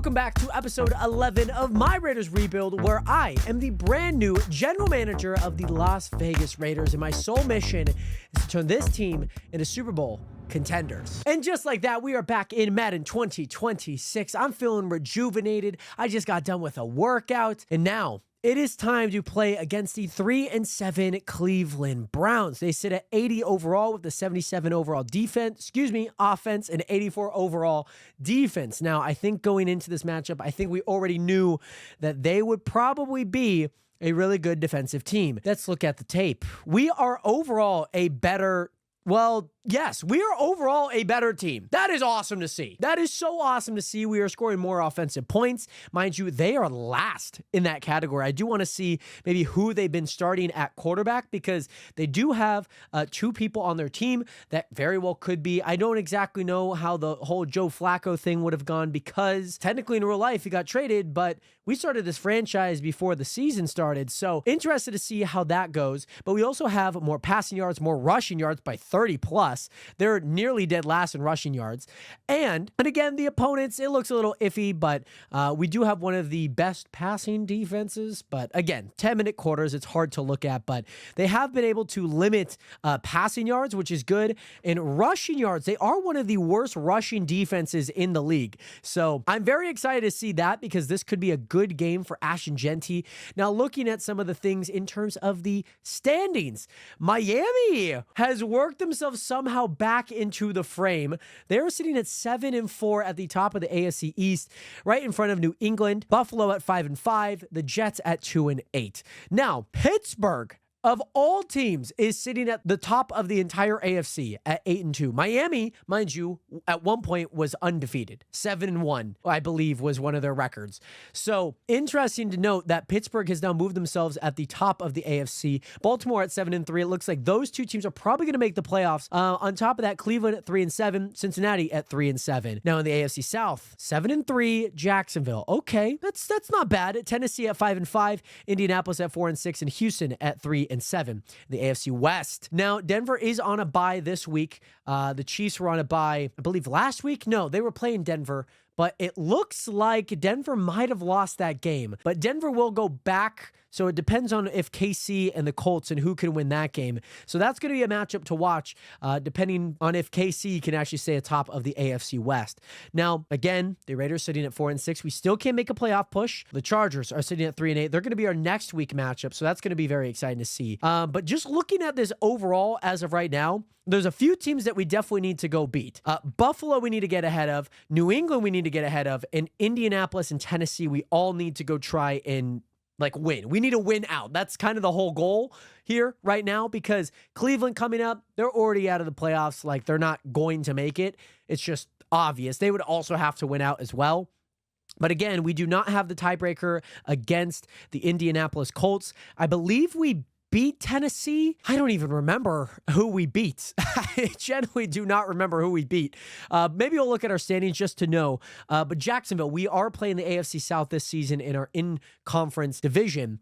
Welcome back to episode 11 of my Raiders Rebuild, where I am the brand new general manager of the Las Vegas Raiders, and my sole mission is to turn this team into Super Bowl contenders. And just like that, we are back in Madden 2026. I'm feeling rejuvenated. I just got done with a workout, and now it is time to play against the 3-7 Cleveland Browns. They sit at 80 overall with the 77 overall offense, and 84 overall defense. Now, I think going into this matchup, I think we already knew that they would probably be a really good defensive team. Let's look at the tape. We are overall a better yes, we are overall a better team. That is awesome to see. That is so awesome to see. We are scoring more offensive points. Mind you, they are last in that category. I do want to see maybe who they've been starting at quarterback, because they do have two people on their team that very well could be. I don't exactly know how the whole Joe Flacco thing would have gone, because technically in real life he got traded, but we started this franchise before the season started. So interested to see how that goes. But we also have more passing yards, more rushing yards by 30 plus. They're nearly dead last in rushing yards. And again, the opponents, it looks a little iffy, but we do have one of the best passing defenses. But again, 10-minute quarters, it's hard to look at, but they have been able to limit passing yards, which is good. And rushing yards, they are one of the worst rushing defenses in the league. So I'm very excited to see that, because this could be a good game for Ashton Genty. Now, looking at some of the things in terms of the standings, Miami has worked themselves somehow back into the frame. They're sitting at 7-4 at the top of the AFC East, right in front of New England, Buffalo at 5-5, the Jets at 2-8. Now, Pittsburgh, of all teams, is sitting at the top of the entire AFC at 8-2. Miami, mind you, at one point was undefeated. 7-1, I believe, was one of their records. So interesting to note that Pittsburgh has now moved themselves at the top of the AFC. Baltimore at 7-3. It looks like those two teams are probably going to make the playoffs. On top of that, Cleveland at 3-7, Cincinnati at 3-7. Now in the AFC South, 7-3, Jacksonville. Okay, that's not bad. Tennessee at 5-5, Indianapolis at 4-6, and Houston at 3-7. The AFC West. Now, Denver is on a bye this week. The Chiefs were on a bye, I believe, last week. No, they were playing Denver, but it looks like Denver might have lost that game. But Denver will go back, so it depends on if KC and the Colts and who can win that game. So that's going to be a matchup to watch, depending on if KC can actually stay atop of the AFC West. Now, again, the Raiders sitting at 4-6. We still can't make a playoff push. The Chargers are sitting at 3-8. They're going to be our next week matchup, so that's going to be very exciting to see. But just looking at this overall as of right now, there's a few teams that we definitely need to go beat. Buffalo we need to get ahead of. New England we need to get ahead of. And Indianapolis and Tennessee we all need to go try and win. We need to win out. That's kind of the whole goal here right now, because Cleveland coming up, they're already out of the playoffs. They're not going to make it. It's just obvious. They would also have to win out as well. But again, we do not have the tiebreaker against the Indianapolis Colts. I believe we beat Tennessee. I don't even remember who we beat. I generally do not remember who we beat. Maybe we'll look at our standings just to know. But Jacksonville, we are playing the AFC South this season in our in-conference division.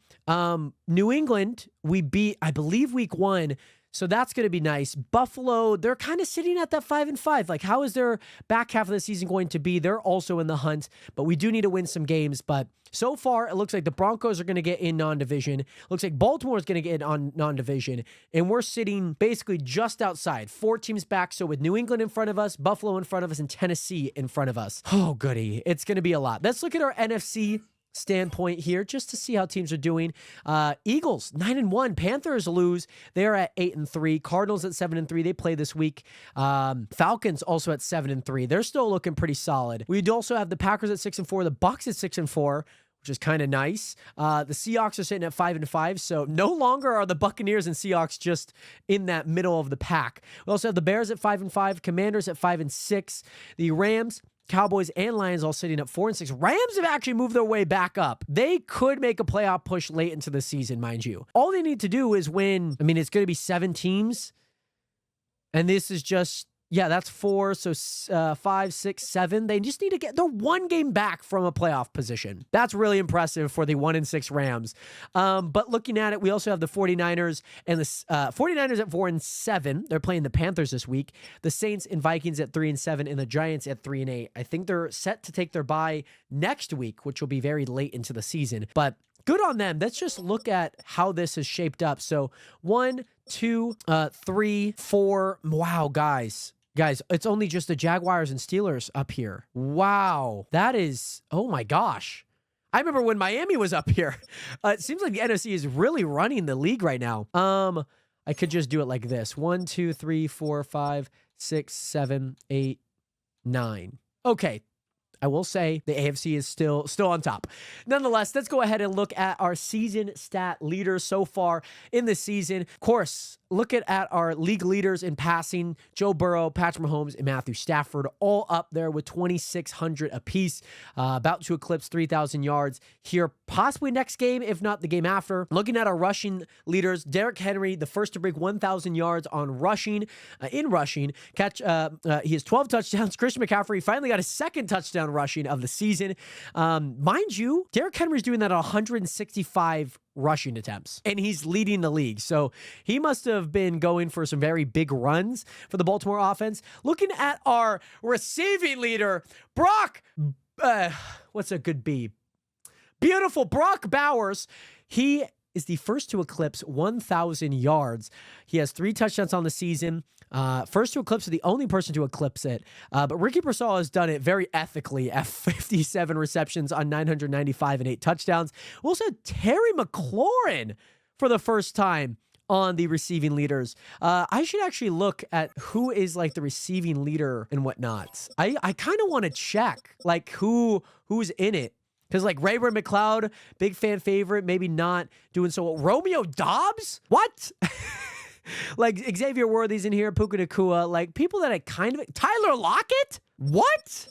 New England, we beat, I believe, week 1. So that's going to be nice. Buffalo, they're kind of sitting at that 5-5. How is their back half of the season going to be? They're also in the hunt, but we do need to win some games. But so far, it looks like the Broncos are going to get in non-division. Looks like Baltimore is going to get in on non-division. And we're sitting basically just outside. 4 teams back. So with New England in front of us, Buffalo in front of us, and Tennessee in front of us. Oh, goody. It's going to be a lot. Let's look at our NFC standpoint here just to see how teams are doing. Eagles 9-1. Panthers lose. They're at 8-3. Cardinals at 7-3. They play this week. Falcons also at 7-3. They're still looking pretty solid. We also have the Packers at 6-4. The Bucs at 6-4. Which is kind of nice. The Seahawks are sitting at 5-5, so no longer are the Buccaneers and Seahawks just in that middle of the pack. We also have the Bears at 5-5, Commanders at 5-6, the Rams, Cowboys, and Lions all sitting at 4-6. Rams have actually moved their way back up. They could make a playoff push late into the season, mind you. All they need to do is win. I mean, it's going to be 7 teams, and this is just Yeah, that's 4. So 5, 6, 7. They just need to they're one game back from a playoff position. That's really impressive for the 1-6 Rams. But looking at it, we also have the 49ers and the 49ers at 4-7. They're playing the Panthers this week. The Saints and Vikings at 3-7 and the Giants at 3-8. I think they're set to take their bye next week, which will be very late into the season. But good on them. Let's just look at how this has shaped up. So 1, 2, 3, 4. Wow, guys. Guys, it's only just the Jaguars and Steelers up here. Wow. That is, oh my gosh. I remember when Miami was up here. It seems like the NFC is really running the league right now. I could just do it like this. 1, 2, 3, 4, 5, 6, 7, 8, 9. Okay. I will say the AFC is still on top. Nonetheless, let's go ahead and look at our season stat leaders so far in the season. Of course, look at our league leaders in passing. Joe Burrow, Patrick Mahomes, and Matthew Stafford all up there with 2,600 apiece. About to eclipse 3,000 yards here, possibly next game, if not the game after. Looking at our rushing leaders, Derrick Henry, the first to break 1,000 yards on rushing, in rushing. He has 12 touchdowns. Christian McCaffrey finally got his second touchdown rushing of the season. Mind you, Derrick Henry's doing that at 165 rushing attempts, and he's leading the league. So he must have been going for some very big runs for the Baltimore offense. Looking at our receiving leader, Brock, what's a good B? Beautiful Brock Bowers. He is the first to eclipse 1,000 yards. He has 3 touchdowns on the season. First to eclipse, the only person to eclipse it. But Ricky Pearsall has done it very ethically at 57 receptions on 995 and 8 touchdowns. We also had Terry McLaurin for the first time on the receiving leaders. I should actually look at who is like the receiving leader and whatnot. I kind of want to check like who's in it. Because, like, Rayburn McLeod, big fan favorite, maybe not doing so well. Romeo Dobbs? What? Like, Xavier Worthy's in here, Puka Nacua. Like, people that I kind of... Tyler Lockett? What?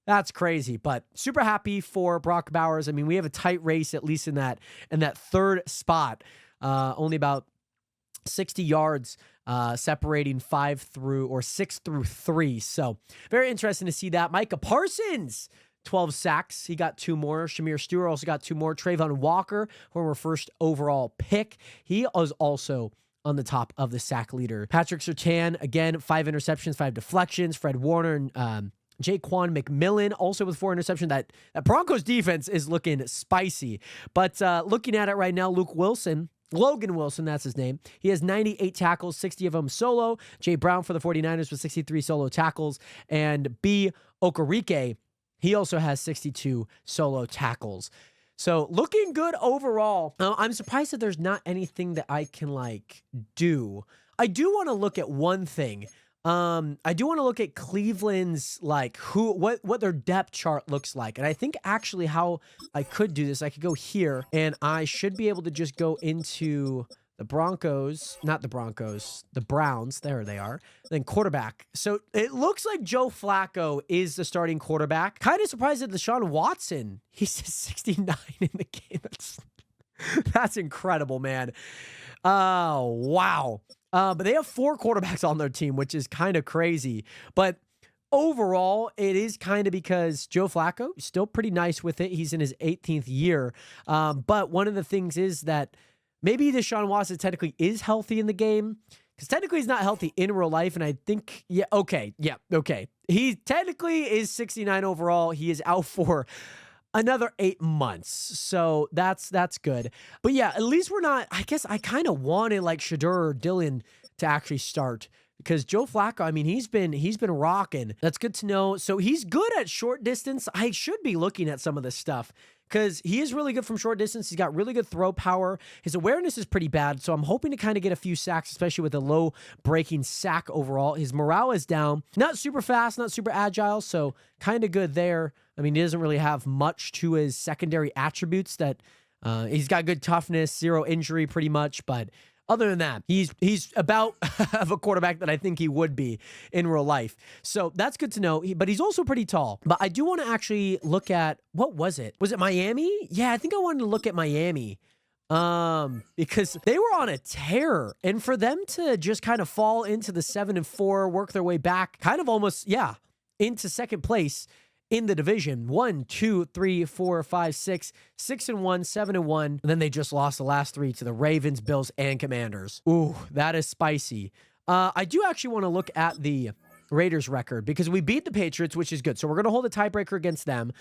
That's crazy, but super happy for Brock Bowers. I mean, we have a tight race, at least in that third spot. Only about 60 yards separating 6 through 3. So, very interesting to see that. Micah Parsons, 12 sacks. He got 2 more. Shamir Stewart also got 2 more. Trayvon Walker, former first overall pick. He was also on the top of the sack leader. Patrick Surtain, again, 5 interceptions, 5 deflections. Fred Warner and Jaquan McMillan, also with 4 interceptions. That Broncos defense is looking spicy. But looking at it right now, Logan Wilson, that's his name. He has 98 tackles, 60 of them solo. Jay Brown for the 49ers with 63 solo tackles. And B. Okereke, he also has 62 solo tackles. So looking good overall. I'm surprised that there's not anything that I can like do. I do want to look at one thing. I do want to look at Cleveland's like what their depth chart looks like. And I think actually how I could do this, I could go here and I should be able to just go into the Broncos, not the Broncos, the Browns. There they are. Then quarterback. So it looks like Joe Flacco is the starting quarterback. Kind of surprised that Deshaun Watson, he's 69 in the game. That's incredible, man. Oh, wow. But they have 4 quarterbacks on their team, which is kind of crazy. But overall, it is kind of because Joe Flacco is still pretty nice with it. He's in his 18th year. But one of the things is that maybe Deshaun Watson technically is healthy in the game, because technically he's not healthy in real life. And I think, okay. He technically is 69 overall. He is out for another 8 months. So that's good. But yeah, at least we're not, I guess I kind of wanted like Shadur or Dillon to actually start, because Joe Flacco, I mean, he's been rocking. That's good to know. So he's good at short distance. I should be looking at some of this stuff, because he is really good from short distance. He's got really good throw power. His awareness is pretty bad, so I'm hoping to kind of get a few sacks, especially with a low breaking sack overall. His morale is down. Not super fast, not super agile, so kind of good there. I mean, he doesn't really have much to his secondary attributes. That he's got good toughness, 0 injury pretty much, but other than that, he's about of a quarterback that I think he would be in real life. So that's good to know. But he's also pretty tall. But I do want to actually look at, what was it? Was it Miami? Yeah, I think I wanted to look at Miami. Because they were on a tear, and for them to just kind of fall into the 7-4, work their way back, kind of almost, yeah, into second place in the division. 1, 2, 3, 4, 5, 6, 6-1, 7-1. And then they just lost the last 3 to the Ravens, Bills, and Commanders. Ooh, that is spicy. I do actually want to look at the Raiders record because we beat the Patriots, which is good. So we're going to hold a tiebreaker against them.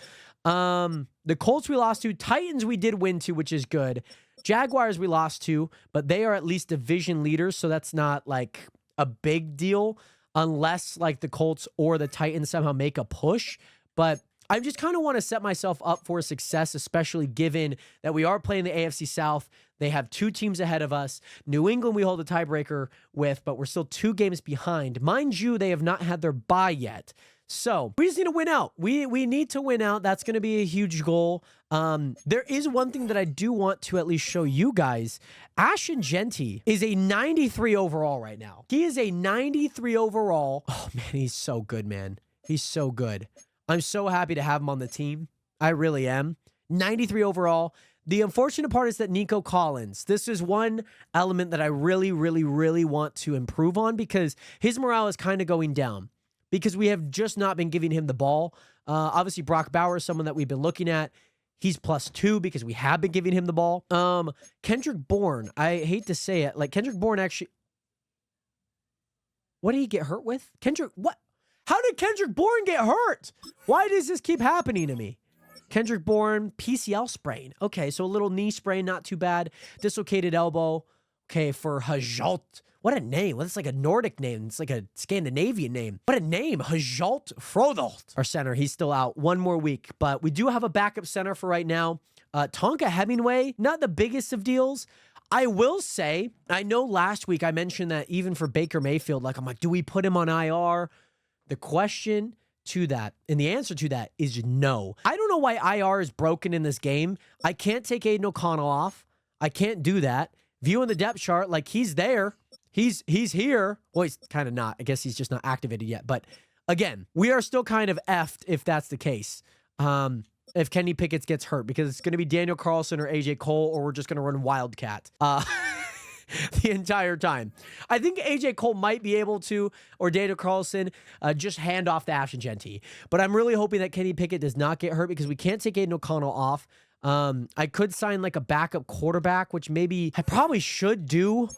The Colts we lost to, Titans we did win to, which is good. Jaguars we lost to, but they are at least division leaders, so that's not like a big deal unless like the Colts or the Titans somehow make a push. But I just kind of want to set myself up for success, especially given that we are playing the AFC South. They have 2 teams ahead of us. New England we hold a tiebreaker with, but we're still 2 games behind. Mind you, they have not had their bye yet. So we just need to win out. We need to win out. That's going to be a huge goal. There is one thing that I do want to at least show you guys. Ashton Genty is a 93 overall right now. He is a 93 overall. Oh, man, he's so good, man. He's so good. I'm so happy to have him on the team. I really am. 93 overall. The unfortunate part is that Nico Collins, this is one element that I really, really, really want to improve on because his morale is kind of going down. Because we have just not been giving him the ball. Obviously, Brock Bowers is someone that we've been looking at. He's +2 because we have been giving him the ball. Kendrick Bourne, I hate to say it. Like, Kendrick Bourne actually... What did he get hurt with? Kendrick, what? How did Kendrick Bourne get hurt? Why does this keep happening to me? Kendrick Bourne, PCL sprain. Okay, so a little knee sprain, not too bad. Dislocated elbow. Okay, for Hajalt. What a name. That's like a Nordic name. It's like a Scandinavian name. What a name. Hajalt Frodolt. Our center, he's still out 1 more week. But we do have a backup center for right now. Tonka Hemingway, not the biggest of deals. I will say, I know last week I mentioned that even for Baker Mayfield, like I'm like, do we put him on IR? The question to that, and the answer to that is no. I don't know why IR is broken in this game. I can't take Aiden O'Connell off. I can't do that. Viewing the depth chart, like he's there. He's here. Well, he's kind of not. I guess he's just not activated yet. But again, we are still kind of effed if that's the case. If Kenny Pickett gets hurt, because it's going to be Daniel Carlson or AJ Cole, or we're just going to run Wildcat the entire time. I think AJ Cole might be able to, or Daniel Carlson, just hand off to Ashton Genty. But I'm really hoping that Kenny Pickett does not get hurt because we can't take Aiden O'Connell off. I could sign like a backup quarterback, which maybe I probably should do.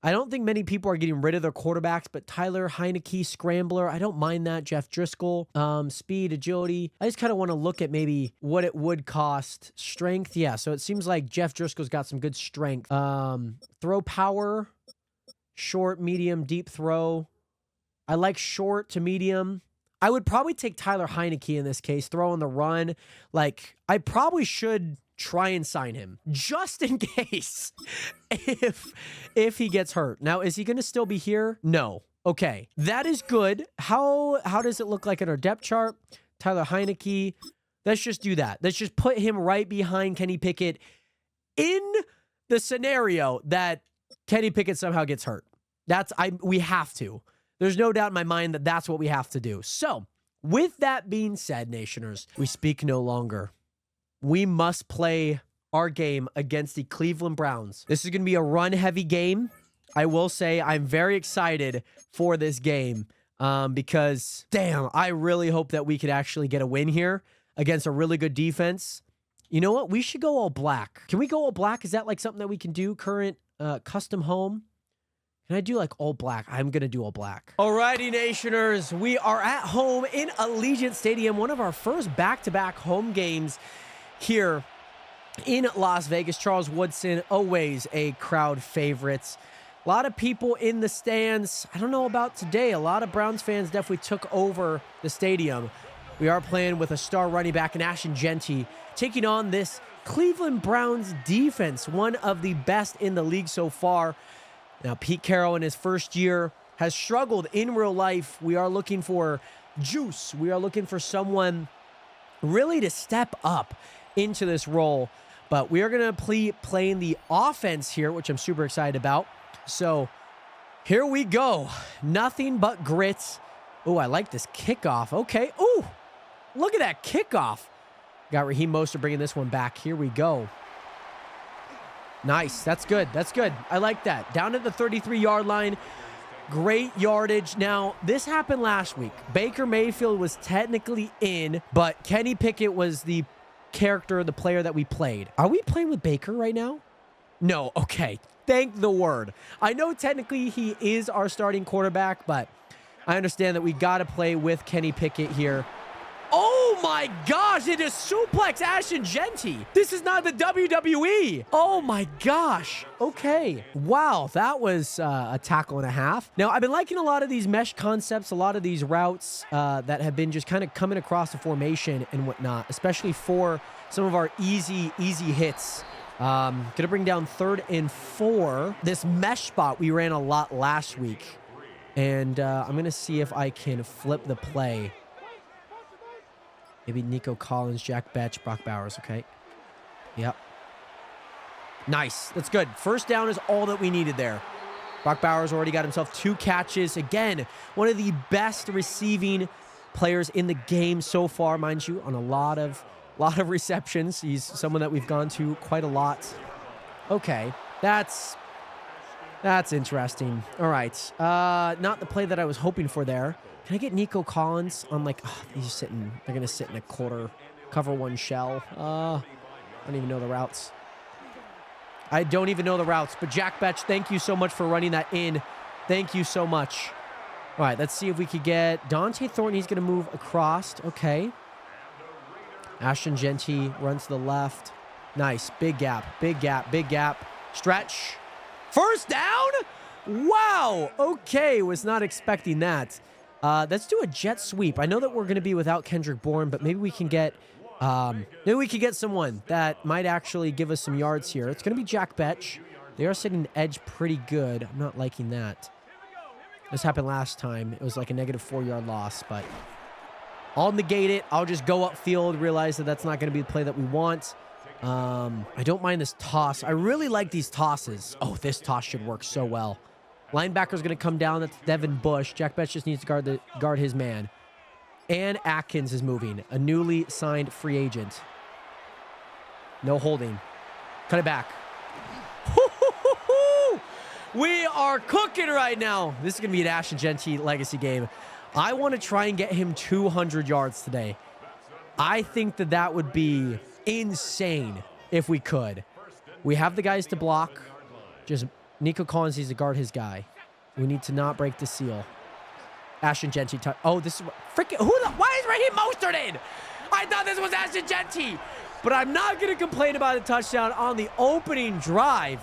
I don't think many people are getting rid of their quarterbacks, but Tyler Heineke, Scrambler, I don't mind that. Jeff Driscoll, speed, agility. I just kind of want to look at maybe what it would cost. Strength, yeah. So it seems like Jeff Driscoll's got some good strength. Throw power, short, medium, deep throw. I like short to medium. I would probably take Tyler Heineke in this case, throw on the run. Like, I probably should try and sign him just in case if he gets hurt. Now, is he going to still be here? No. Okay, that is good. How does it look like in our depth chart? Tyler Heineke. Let's just do that. Let's just put him right behind Kenny Pickett in the scenario that Kenny Pickett somehow gets hurt. We have to. There's no doubt in my mind that that's what we have to do. So, with that being said, Nationers, we speak no longer. We must play our game against the Cleveland Browns. This is going to be a run-heavy game. I will say I'm very excited for this game because, damn, I really hope that we could actually get a win here against a really good defense. You know what? We should go all black. Can we go all black? Is that like something that we can do? Current custom home? Can I do like all black? I'm going to do all black. Alrighty, Nationers. We are at home in Allegiant Stadium. One of our first back-to-back home games here in Las Vegas. Charles Woodson, always a crowd favorite. A lot of people in the stands. I don't know about today. A lot of Browns fans definitely took over the stadium. We are playing with a star running back in Ashton Genty, taking on this Cleveland Browns defense, one of the best in the league so far. Now, Pete Carroll in his first year has struggled in real life. We are looking for juice. We are looking for someone really to step up into this role. But we are going to playing the offense here, which I'm super excited about. So here we go. Nothing but grits. Oh, I like this kickoff. Okay. Oh, look at that kickoff. Got Raheem Mostert bringing this one back. Here we go. Nice. That's good. That's good. I like that. Down at the 33-yard line. Great yardage. Now, this happened last week. Baker Mayfield was technically in, but Kenny Pickett was the character, the player that we played. Are we playing with Baker right now? No. Okay. Thank the word. I know technically he is our starting quarterback, but I understand that we got to play with Kenny Pickett here. Oh my gosh, it is suplex Ashton Genty. This is not the WWE. Oh my gosh. Okay. Wow, that was a tackle and a half. Now, I've been liking a lot of these mesh concepts, a lot of these routes that have been just kind of coming across the formation and whatnot, especially for some of our easy hits. Gonna bring down 3rd and 4. This mesh spot we ran a lot last week. And I'm gonna see if I can flip the play. Maybe Nico Collins, Jack Betch, Brock Bowers, okay? Yep. Nice. That's good. First down is all that we needed there. Brock Bowers already got himself 2 catches. Again, one of the best receiving players in the game so far, mind you, on a lot of receptions. He's someone that we've gone to quite a lot. Okay. That's interesting. All right. Not the play that I was hoping for there. Can I get Nico Collins on like, oh, they're going to sit in a quarter, cover 1 shell. I don't even know the routes. I don't even know the routes, but Jack Betch, thank you so much for running that in. Thank you so much. All right, let's see if we could get Dante Thornton. He's going to move across. Okay. Ashton Genty runs to the left. Nice. Big gap, big gap, big gap. Stretch. First down? Wow. Okay, was not expecting that. Let's do a jet sweep. I know that we're going to be without Kendrick Bourne, but maybe we can get someone that might actually give us some yards here. It's going to be Jack Betch. They are sitting edge pretty good. I'm not liking that. This happened last time. It was like a negative 4-yard loss, but I'll negate it. I'll just go upfield, realize that that's not going to be the play that we want. I don't mind this toss. I really like these tosses. Oh, this toss should work so well. Linebacker's going to come down. That's Devin Bush. Jack Betch just needs to guard his man. And Atkins is moving. A newly signed free agent. No holding. Cut it back. We are cooking right now. This is going to be an Ashton Genty legacy game. I want to try and get him 200 yards today. I think that would be insane if we could. We have the guys to block. Just Nico Collins needs to guard his guy. We need to not break the seal. Ashton Genty. Oh, this is freaking. Why is Raheem Mostert in? I thought this was Ashton Genty. But I'm not going to complain about a touchdown on the opening drive.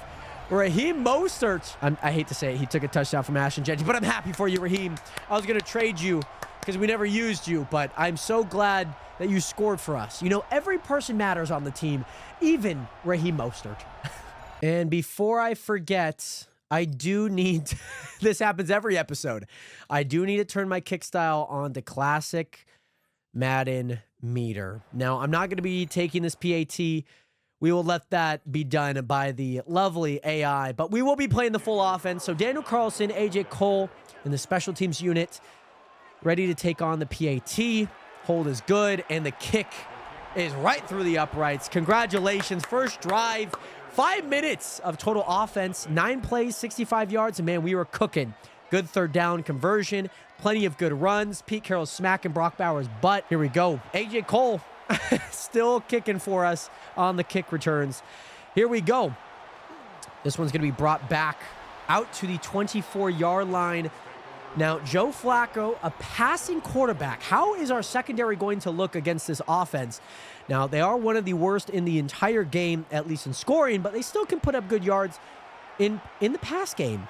Raheem Mostert. I hate to say it. He took a touchdown from Ashton Genty, but I'm happy for you, Raheem. I was going to trade you because we never used you, but I'm so glad that you scored for us. You know, every person matters on the team, even Raheem Mostert. And before I forget, I do need to, this happens every episode. I do need to turn my kick style on to classic Madden meter. Now, I'm not going to be taking this PAT. We will let that be done by the lovely AI, but we will be playing the full offense. So Daniel Carlson, AJ Cole in the special teams unit, ready to take on the PAT. Hold is good, and the kick is right through the uprights. Congratulations. First drive, 5 minutes of total offense, 9 plays, 65 yards, and man, we were cooking. Good 3rd down conversion, plenty of good runs. Pete Carroll smacking Brock Bowers' butt. Here we go. AJ Cole still kicking for us on the kick returns. Here we go. This one's going to be brought back out to the 24-yard line. Now, Joe Flacco, a passing quarterback. How is our secondary going to look against this offense? Now, they are one of the worst in the entire game, at least in scoring, but they still can put up good yards in the pass game.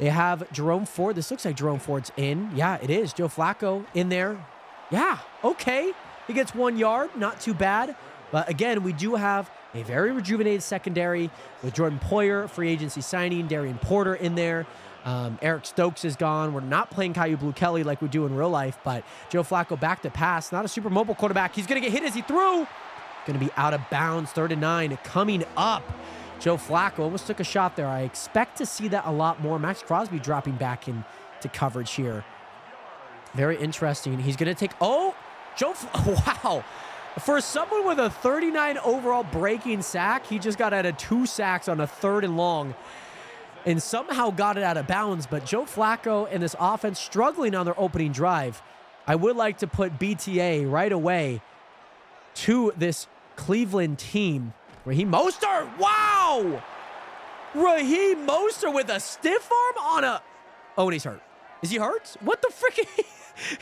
They have Jerome Ford. This looks like Jerome Ford's in. Yeah, it is. Joe Flacco in there. Yeah, okay. He gets 1 yard. Not too bad. But again, we do have a very rejuvenated secondary with Jordan Poyer, free agency signing, Darian Porter in there. Eric Stokes is gone. We're not playing Caillou Blue Kelly like we do in real life, but Joe Flacco back to pass. Not a super mobile quarterback. He's going to get hit as he threw. Going to be out of bounds. 3rd and 9 coming up. Joe Flacco almost took a shot there. I expect to see that a lot more. Max Crosby dropping back into coverage here. Very interesting. He's going to take... Oh! Wow. For someone with a 39 overall breaking sack, he just got out of 2 sacks on a 3rd and long and somehow got it out of bounds. But Joe Flacco and this offense struggling on their opening drive. I would like to put BTA right away to this Cleveland team. Raheem Mostert, wow! Raheem Mostert with a stiff arm on a... Oh, and he's hurt. Is he hurt? What the frick?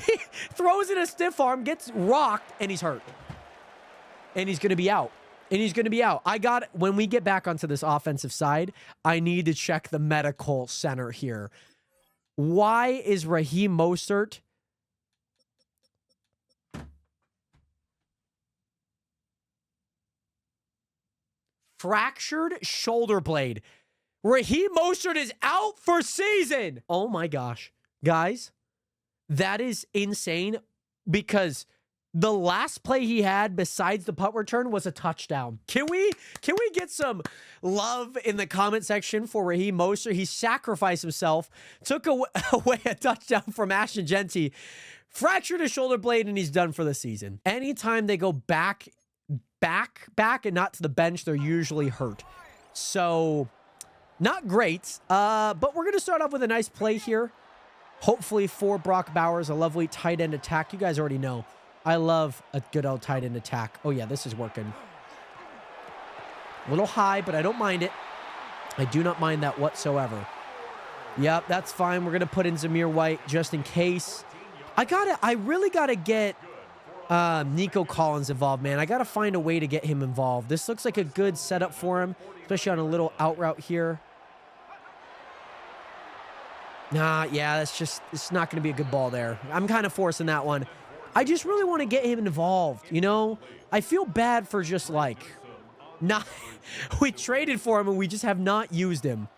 He throws in a stiff arm, gets rocked, and he's hurt. And he's going to be out. And he's going to be out. When we get back onto this offensive side, I need to check the medical center here. Why is Raheem Mostert fractured shoulder blade? Raheem Mostert is out for season. Oh my gosh. Guys, that is insane because the last play he had besides the punt return was a touchdown. Can we get some love in the comment section for Raheem Mostert? He sacrificed himself, took away a touchdown from Ashton Genty, fractured his shoulder blade, and he's done for the season. Anytime they go back, and not to the bench, they're usually hurt. So, not great. But we're going to start off with a nice play here. Hopefully for Brock Bowers, a lovely tight end attack. You guys already know I love a good old tight end attack. Oh, yeah, this is working. A little high, but I don't mind it. I do not mind that whatsoever. Yep, that's fine. We're going to put in Zamir White just in case. I really got to get Nico Collins involved, man. I got to find a way to get him involved. This looks like a good setup for him, especially on a little out route here. Nah, yeah, it's not going to be a good ball there. I'm kind of forcing that one. I just really want to get him involved, you know? I feel bad for just like, not, we traded for him and we just have not used him.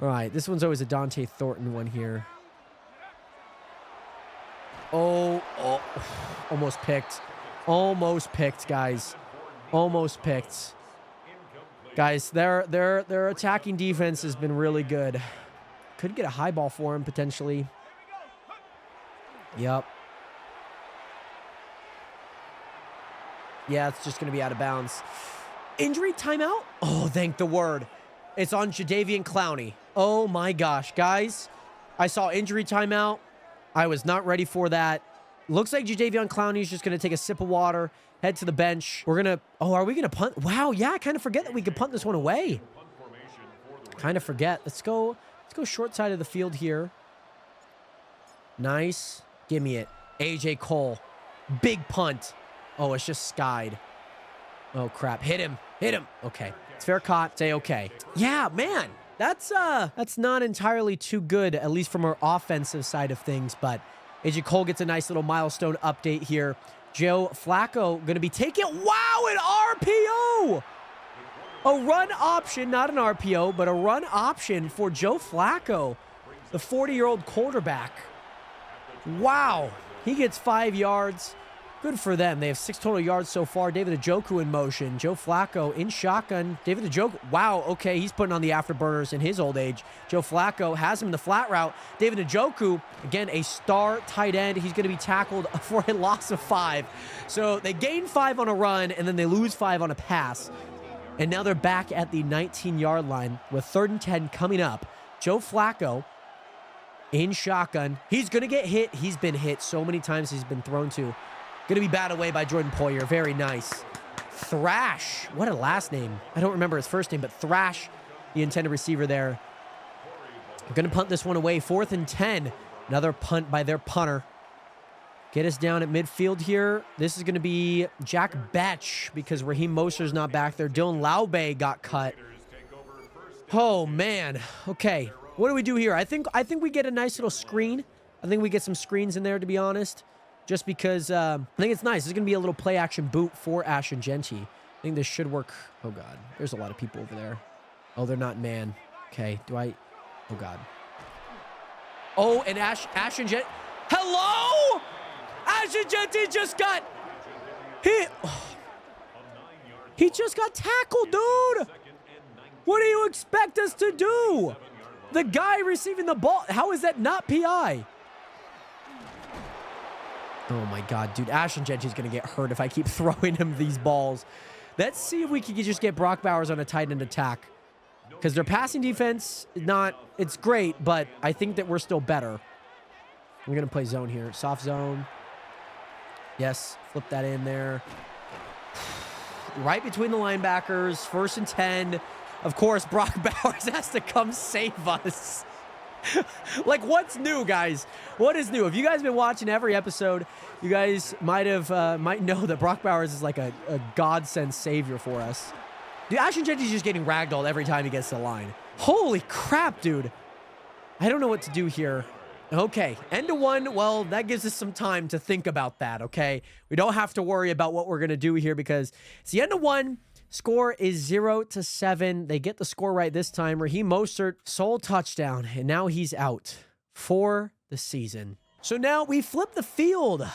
All right, this one's always a Dante Thornton one here. Oh, almost picked. Almost picked, guys. Almost picked. Guys, their attacking defense has been really good. Could get a high ball for him, potentially. Yep. Yeah, it's just going to be out of bounds. Injury timeout? Oh, thank the word. It's on Jadeveon Clowney. Oh, my gosh. Guys, I saw injury timeout. I was not ready for that. Looks like Jadeveon Clowney is just going to take a sip of water, head to the bench. We're going to... Oh, are we going to punt? Wow, yeah, I kind of forget that we could punt this one away. Kind of forget. Let's go short side of the field here. Nice. Give me it. AJ Cole. Big punt. Oh, it's just skied. Oh, crap. Hit him. Hit him. Okay. It's fair caught. Say okay. Yeah, man. That's not entirely too good, at least from our offensive side of things, but AJ Cole gets a nice little milestone update here. Joe Flacco going to be taking... Wow, an RPO! A run option, not an RPO, but a run option for Joe Flacco, the 40-year-old quarterback. Wow. He gets 5 yards. Good for them. They have 6 total yards so far. David Njoku in motion. Joe Flacco in shotgun. David Njoku. Wow, okay, he's putting on the afterburners in his old age. Joe Flacco has him in the flat route. David Njoku, again, a star tight end. He's going to be tackled for a loss of 5. So they gain 5 on a run, and then they lose 5 on a pass. And now they're back at the 19-yard line with 3rd and 10 coming up. Joe Flacco in shotgun. He's going to get hit. He's been hit so many times he's been thrown to. Going to be batted away by Jordan Poyer. Very nice. Thrash. What a last name. I don't remember his first name, but Thrash, the intended receiver there. I'm going to punt this one away. 4th and 10. Another punt by their punter. Get us down at midfield here. This is going to be Jack Betch because Raheem Mostert's not back there. Dylan Laube got cut. Oh, man. Okay. What do we do here? I think we get a nice little screen. I think we get some screens in there, to be honest. Just because I think it's nice. It's going to be a little play-action boot for Ashton Genty. I think this should work. Oh, God. There's a lot of people over there. Oh, they're not man. Okay. Do I... Oh, God. Oh, and Ashton Genty... Hello? Ashton Genty just got... He just got tackled, dude. What do you expect us to do? The guy receiving the ball... How is that not PI? Oh my God, dude. Ashton Gentry's going to get hurt if I keep throwing him these balls. Let's see if we can just get Brock Bowers on a tight end attack. Because their passing defense, it's great, but I think that we're still better. We're going to play zone here. Soft zone. Yes, flip that in there. Right between the linebackers. 1st and 10. Of course, Brock Bowers has to come save us. Like, what's new, guys? What is new? If you guys have been watching every episode, you guys might know that Brock Bowers is like a godsend savior for us. Dude, Ashton Gentry's just getting ragdolled every time he gets to the line. Holy crap, dude. I don't know what to do here. Okay, end to 1. Well, that gives us some time to think about that, okay? We don't have to worry about what we're going to do here because it's the end of 1. Score is 0-7. They get the score right this time. Raheem Mostert, sole touchdown, and now he's out for the season. So now we flip the field.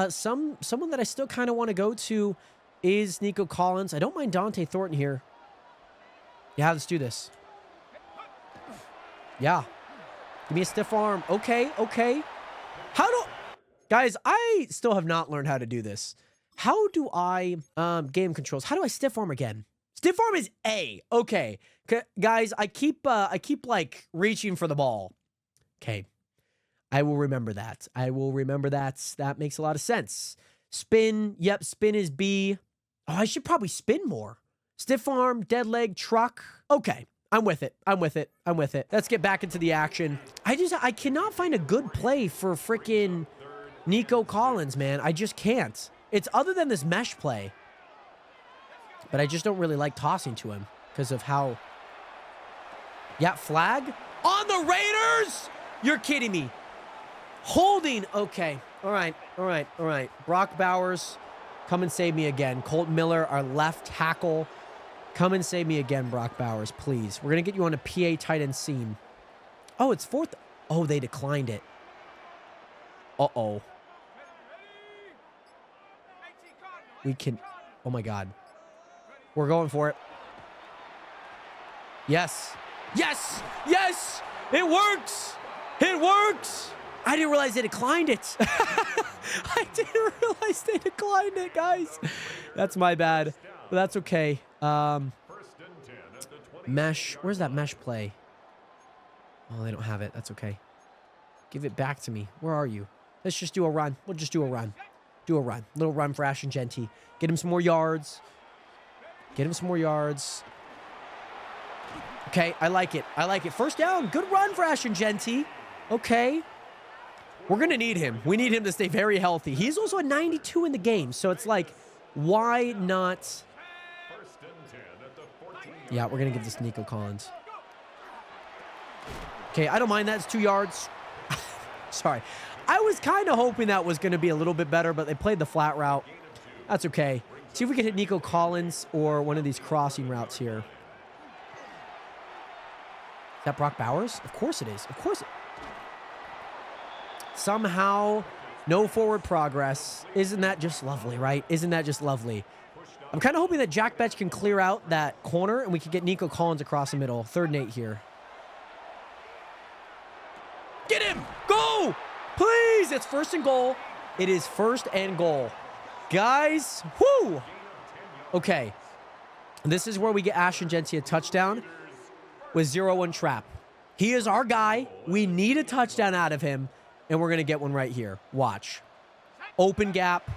Someone that I still kind of want to go to is Nico Collins. I don't mind Dante Thornton here. Yeah, let's do this. Yeah. Give me a stiff arm. Okay, okay. Guys, I still have not learned how to do this. How do I, game controls, how do I stiff arm again? Stiff arm is A. Okay. Guys, I keep like reaching for the ball. Okay. I will remember that. I will remember that. That makes a lot of sense. Spin. Yep. Spin is B. Oh, I should probably spin more. Stiff arm, dead leg, truck. Okay. I'm with it. I'm with it. I'm with it. Let's get back into the action. I cannot find a good play for freaking Nico Collins, man. I just can't. It's other than this mesh play. But I just don't really like tossing to him because of how... Yeah, flag on the Raiders? You're kidding me. Holding. Okay. All right. All right. All right. Brock Bowers, come and save me again. Colt Miller, our left tackle. Come and save me again, Brock Bowers, please. We're going to get you on a PA tight end seam. Oh, it's 4th. Oh, they declined it. Uh-oh. We can... Oh, my God. We're going for it. Yes. Yes. Yes. It works. It works. I didn't realize they declined it. I didn't realize they declined it, guys. That's my bad. But that's okay. Mesh. Where's that mesh play? Oh, they don't have it. That's okay. Give it back to me. Where are you? Let's just do a run. We'll just do a run. Do a run. Little run for Ashton Gentry. Get him some more yards. Get him some more yards. Okay, I like it. I like it. 1st down. Good run for Ashton Gentry. Okay. We're going to need him. We need him to stay very healthy. He's also a 92 in the game. So it's like, why not... Yeah, we're going to give this to Nico Collins. Okay, I don't mind that. It's 2 yards. Sorry. I was kind of hoping that was going to be a little bit better, but they played the flat route. That's okay. See if we can hit Nico Collins or one of these crossing routes here. Is that Brock Bowers? Of course it is. Of course. Somehow, no forward progress. Isn't that just lovely, right? Isn't that just lovely? I'm kind of hoping that Jack Betch can clear out that corner and we can get Nico Collins across the middle. 3rd and 8 here. Get him! Go! Please! It's 1st and goal. It is 1st and goal. Guys, whoo! Okay. This is where we get Ashton Gentry a touchdown with 0-1 trap. He is our guy. We need a touchdown out of him, and we're going to get one right here. Watch. Open gap.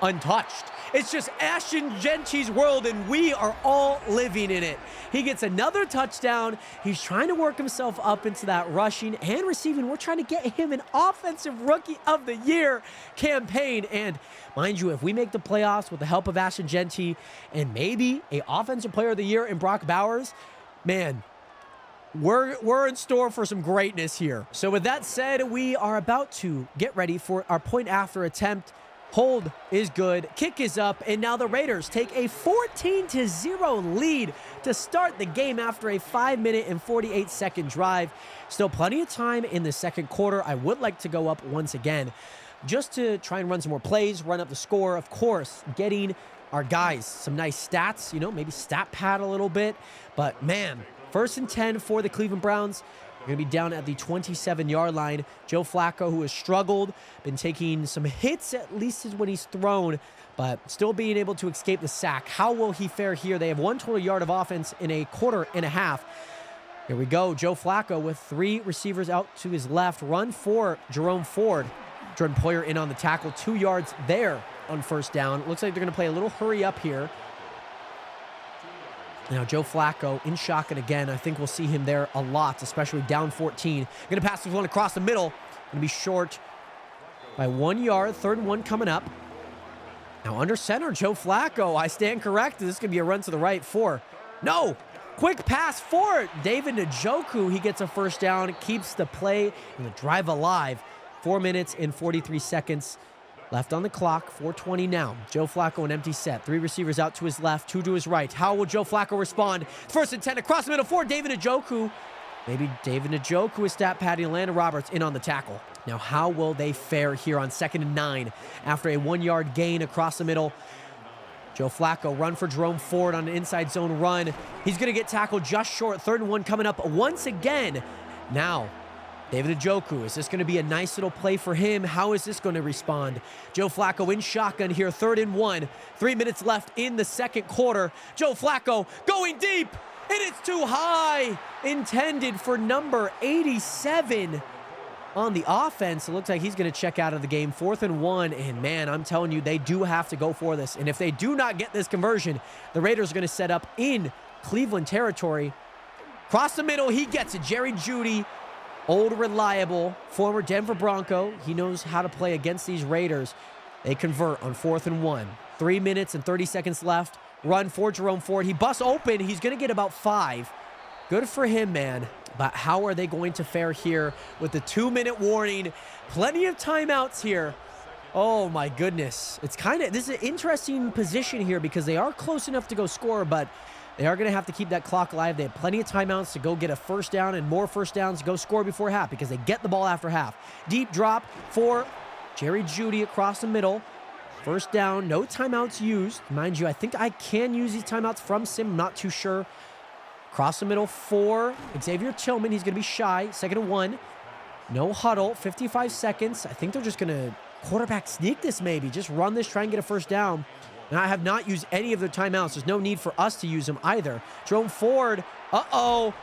Untouched. It's just Ashton Gentry's world, and we are all living in it. He gets another touchdown. He's trying to work himself up into that rushing and receiving. We're trying to get him an Offensive Rookie of the Year campaign. And mind you, if we make the playoffs with the help of Ashton Gentry and maybe a Offensive Player of the Year in Brock Bowers, man, we're in store for some greatness here. So with that said, we are about to get ready for our point after attempt. Hold is good. Kick is up. And now the Raiders take a 14-0 lead to start the game after a 5-minute and 48-second drive. Still plenty of time in the 2nd quarter. I would like to go up once again just to try and run some more plays, run up the score. Of course, getting our guys some nice stats, you know, maybe stat pad a little bit. But man, 1st and 10 for the Cleveland Browns. Going to be down at the 27-yard line. Joe Flacco, who has struggled, been taking some hits at least when he's thrown, but still being able to escape the sack. How will he fare here? They have 1 total yard of offense in a quarter and a half. Here we go. Joe Flacco with 3 receivers out to his left. Run for Jerome Ford. Jordan Poyer in on the tackle. 2 yards there on first down. Looks like they're going to play a little hurry up here. Now, Joe Flacco in shotgun again. I think we'll see him there a lot, especially down 14. Going to pass this one across the middle. Going to be short by 1 yard. 3rd and 1 coming up. Now, under center, Joe Flacco. I stand corrected. This is going to be a run to the right for... No! Quick pass for David Njoku. He gets a first down, keeps the play and the drive alive. 4 minutes and 43 seconds left on the clock. 4:20 now. Joe Flacco, an empty set. 3 receivers out to his left, 2 to his right. How will Joe Flacco respond? 1st and 10 across the middle for David Njoku. Maybe David Njoku is stat padding. Landon Roberts in on the tackle. Now, how will they fare here on 2nd and 9 after a 1-yard gain across the middle? Joe Flacco, run for Jerome Ford on an inside zone run. He's going to get tackled just short. 3rd and 1 coming up once again. Now, David Njoku, is this going to be a nice little play for him? How is this going to respond? Joe Flacco in shotgun here, 3rd and 1. 3 minutes left in the second quarter. Joe Flacco going deep, and it's too high. Intended for number 87 on the offense. It looks like he's going to check out of the game. 4th and 1, and man, I'm telling you, they do have to go for this. And if they do not get this conversion, the Raiders are going to set up in Cleveland territory. Cross the middle, he gets it. Jerry Jeudy, old reliable, former Denver Bronco. He knows how to play against these Raiders. They convert on 4th and 1. 3 minutes and 30 seconds left. Run for Jerome Ford. He busts open. He's going to get about 5. Good for him, man. But how are they going to fare here with the 2-minute warning? Plenty of timeouts here. Oh, my goodness. This is an interesting position here because they are close enough to go score, but they are going to have to keep that clock alive. They have plenty of timeouts to go get a first down and more first downs to go score before half because they get the ball after half. Deep drop for Jerry Jeudy across the middle. First down, no timeouts used. Mind you, I think I can use these timeouts from Sim. I'm not too sure. Across the middle for Xavier Tillman. He's going to be shy. 2nd and 1. No huddle. 55 seconds. I think they're just going to quarterback sneak this maybe. Just run this, try and get a first down. And I have not used any of their timeouts. There's no need for us to use them either. Jerome Ford. Uh-oh.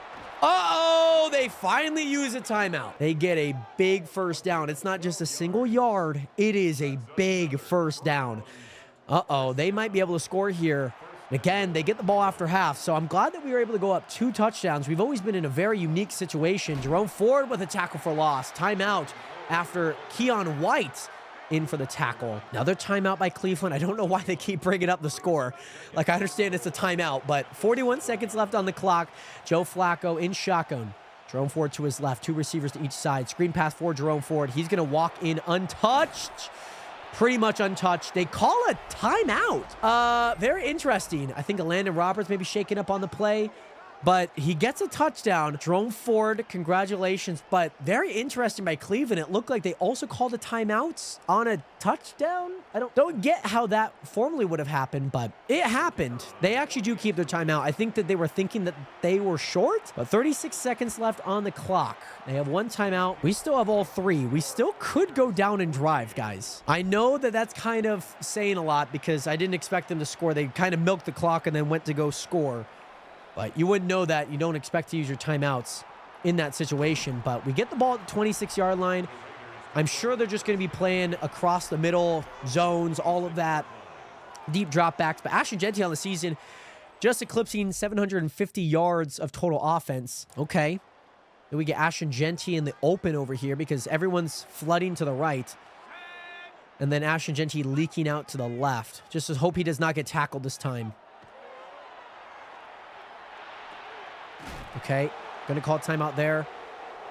Uh-oh. They finally use a timeout. They get a big first down. It's not just a single yard. It is a big first down. Uh-oh. They might be able to score here. Again, they get the ball after half, so I'm glad that we were able to go up 2 touchdowns. We've always been in a very unique situation. Jerome Ford with a tackle for loss. Timeout after Keon White in for the tackle. Another timeout by Cleveland. I don't know why they keep bringing up the score. Like, I understand it's a timeout, but 41 seconds left on the clock. Joe Flacco in shotgun. Jerome Ford to his left. 2 receivers to each side. Screen pass for Jerome Ford. He's going to walk in untouched. Pretty much untouched. They call a timeout. Very interesting. I think Landon Roberts maybe shaking up on the play, but he gets a touchdown. Jerome Ford, congratulations. But very interesting by Cleveland. It looked like they also called a timeout on a touchdown. I don't get how that formally would have happened, but it happened. They actually do keep their timeout. I think that they were thinking that they were short, but 36 seconds left on the clock. They have 1 timeout. We still have all 3. We still could go down and drive, guys. I know that that's kind of saying a lot because I didn't expect them to score. They kind of milked the clock and then went to go score. But you wouldn't know that. You don't expect to use your timeouts in that situation. But we get the ball at the 26-yard line. I'm sure they're just going to be playing across the middle, zones, all of that, deep dropbacks. But Ashton Jeanty on the season, just eclipsing 750 yards of total offense. Okay. Then we get Ashton Jeanty in the open over here because everyone's flooding to the right. And then Ashton Jeanty leaking out to the left. Just to hope he does not get tackled this time. Okay, going to call timeout there.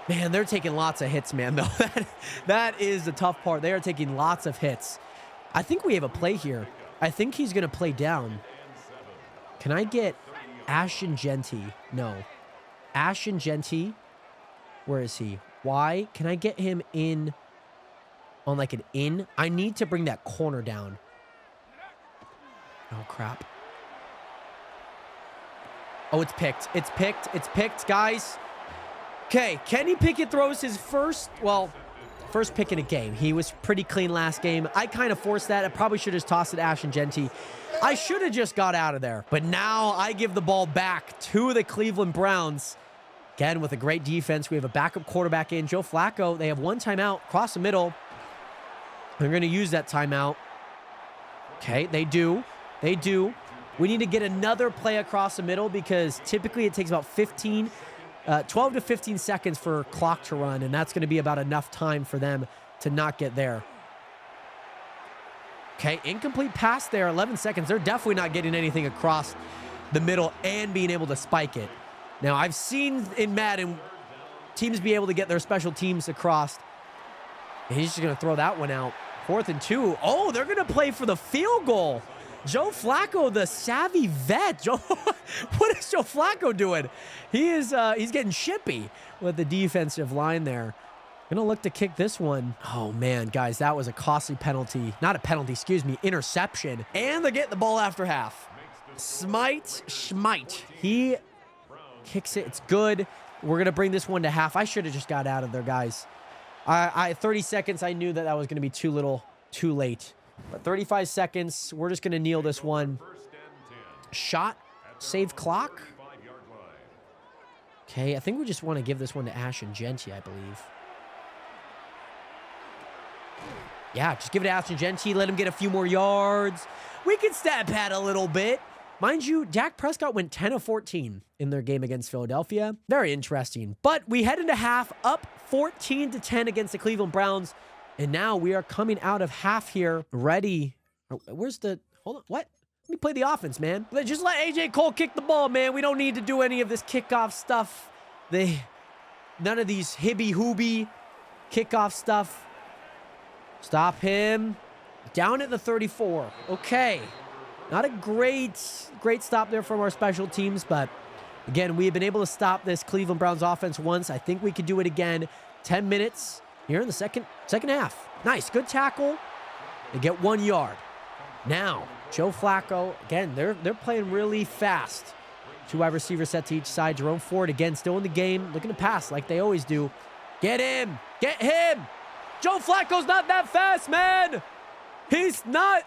Man, they're taking lots of hits, man, though. That is the tough part. They are taking lots of hits. I think we have a play here. I think he's going to play down. Can I get Ashton Jeanty? No. Ashton Jeanty. Where is he? Why? Can I get him in on like an in? I need to bring that corner down. Oh, crap. Oh, it's picked. It's picked. It's picked, guys. Okay, Kenny Pickett throws his first pick in a game. He was pretty clean last game. I kind of forced that. I probably should have tossed it to Ashton Genty. I should have just got out of there. But now I give the ball back to the Cleveland Browns. Again, with a great defense. We have a backup quarterback in. Joe Flacco, they have one timeout across the middle. They're going to use that timeout. Okay, they do. They do. We need to get another play across the middle because typically it takes about 12 to 15 seconds for clock to run, and that's going to be about enough time for them to not get there. Okay, incomplete pass there, 11 seconds. They're definitely not getting anything across the middle and being able to spike it. Now, I've seen in Madden teams be able to get their special teams across. And he's just going to throw that one out. 4th and 2. Oh, they're going to play for the field goal. Joe Flacco, the savvy vet. What is Joe Flacco doing? He's getting chippy with the defensive line there. Gonna look to kick this one. Oh man, guys, that was a costly penalty. Not a penalty, excuse me, interception. And they get the ball after half. Schmite. He kicks it. It's good. We're gonna bring this one to half. I should have just got out of there, guys. 30 seconds, I knew that was gonna be too little, too late. But 35 seconds, we're just gonna kneel this one. Shot, save clock. Okay, I think we just want to give this one to Ashton Genty, I believe. Yeah, just give it to Ashton Genty. Let him get a few more yards. We can stat pad a little bit. Mind you, Dak Prescott went 10 of 14 in their game against Philadelphia. Very interesting. But we head into half, up 14-10 against the Cleveland Browns. And now we are coming out of half here, ready. Where's the... Hold on, what? Let me play the offense, man. Just let AJ Cole kick the ball, man. We don't need to do any of this kickoff stuff. None of these hibby-hooby kickoff stuff. Stop him. Down at the 34. Okay. Not a great stop there from our special teams, but again, we have been able to stop this Cleveland Browns offense once. I think we could do it again. 10 minutes here in the second half. Nice. Good tackle. They get 1 yard. Now, Joe Flacco, again, they're playing really fast. 2 wide receivers set to each side. Jerome Ford, again, still in the game. Looking to pass like they always do. Get him. Get him. Joe Flacco's not that fast, man. He's not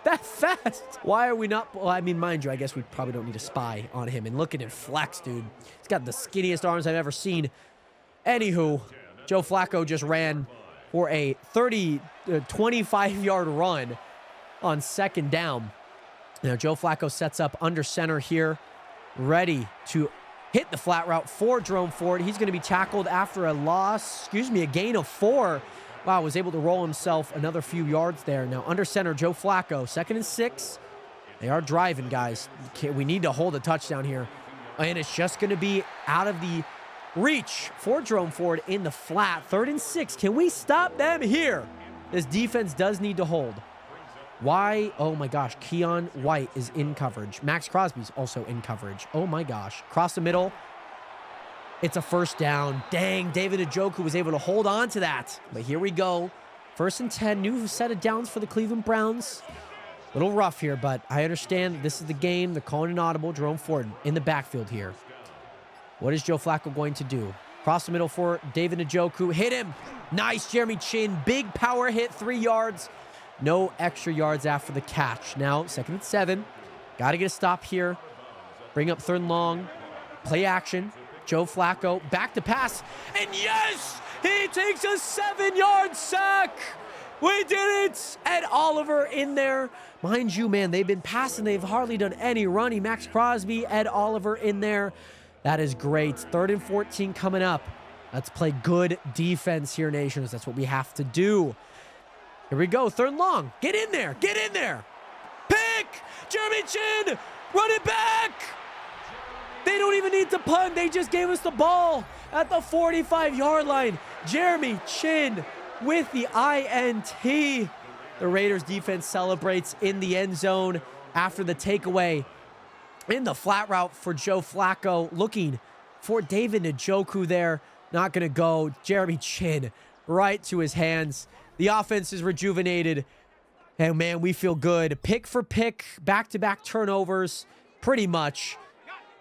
that fast. Why are we not? Well, I mean, mind you, I guess we probably don't need a spy on him. And look at him flex, dude. He's got the skinniest arms I've ever seen. Anywho, Joe Flacco just ran for a 25-yard run on 2nd down. Now, Joe Flacco sets up under center here, ready to hit the flat route for Jerome Ford. He's going to be tackled after a gain of 4. Wow, was able to roll himself another few yards there. Now, under center, Joe Flacco, 2nd and 6. They are driving, guys. We need to hold a touchdown here. And it's just going to be out of the reach for Jerome Ford in the flat. 3rd and 6. Can we stop them here? This defense does need to hold. Why? Oh my gosh. Keon White is in coverage. Max Crosby's also in coverage. Oh my gosh. Across the middle. It's a 1st down. Dang, David Njoku was able to hold on to that. But here we go. 1st and 10. New set of downs for the Cleveland Browns. A little rough here, but I understand this is the game. They're calling an audible. Jerome Ford in the backfield here. What is Joe Flacco going to do? Across the middle for David Njoku. Hit him. Nice, Jeremy Chin. Big power hit, 3 yards. No extra yards after the catch. Now, 2nd and 7. Got to get a stop here. Bring up 3rd and long. Play action. Joe Flacco back to pass. And yes, he takes a 7-yard sack. We did it. Ed Oliver in there. Mind you, man, they've been passing. They've hardly done any running. Max Crosby, Ed Oliver in there. That is great. 3rd and 14 coming up. Let's play good defense here, Nations. That's what we have to do. Here we go. 3rd and long. Get in there. Get in there. Pick. Jeremy Chin. Run it back. They don't even need to punt. They just gave us the ball at the 45-yard line. Jeremy Chin with the INT. The Raiders defense celebrates in the end zone after the takeaway in the flat route for Joe Flacco. Looking for David Njoku there. Not going to go. Jeremy Chin right to his hands. The offense is rejuvenated. And, man, we feel good. Pick for pick, back-to-back turnovers, pretty much,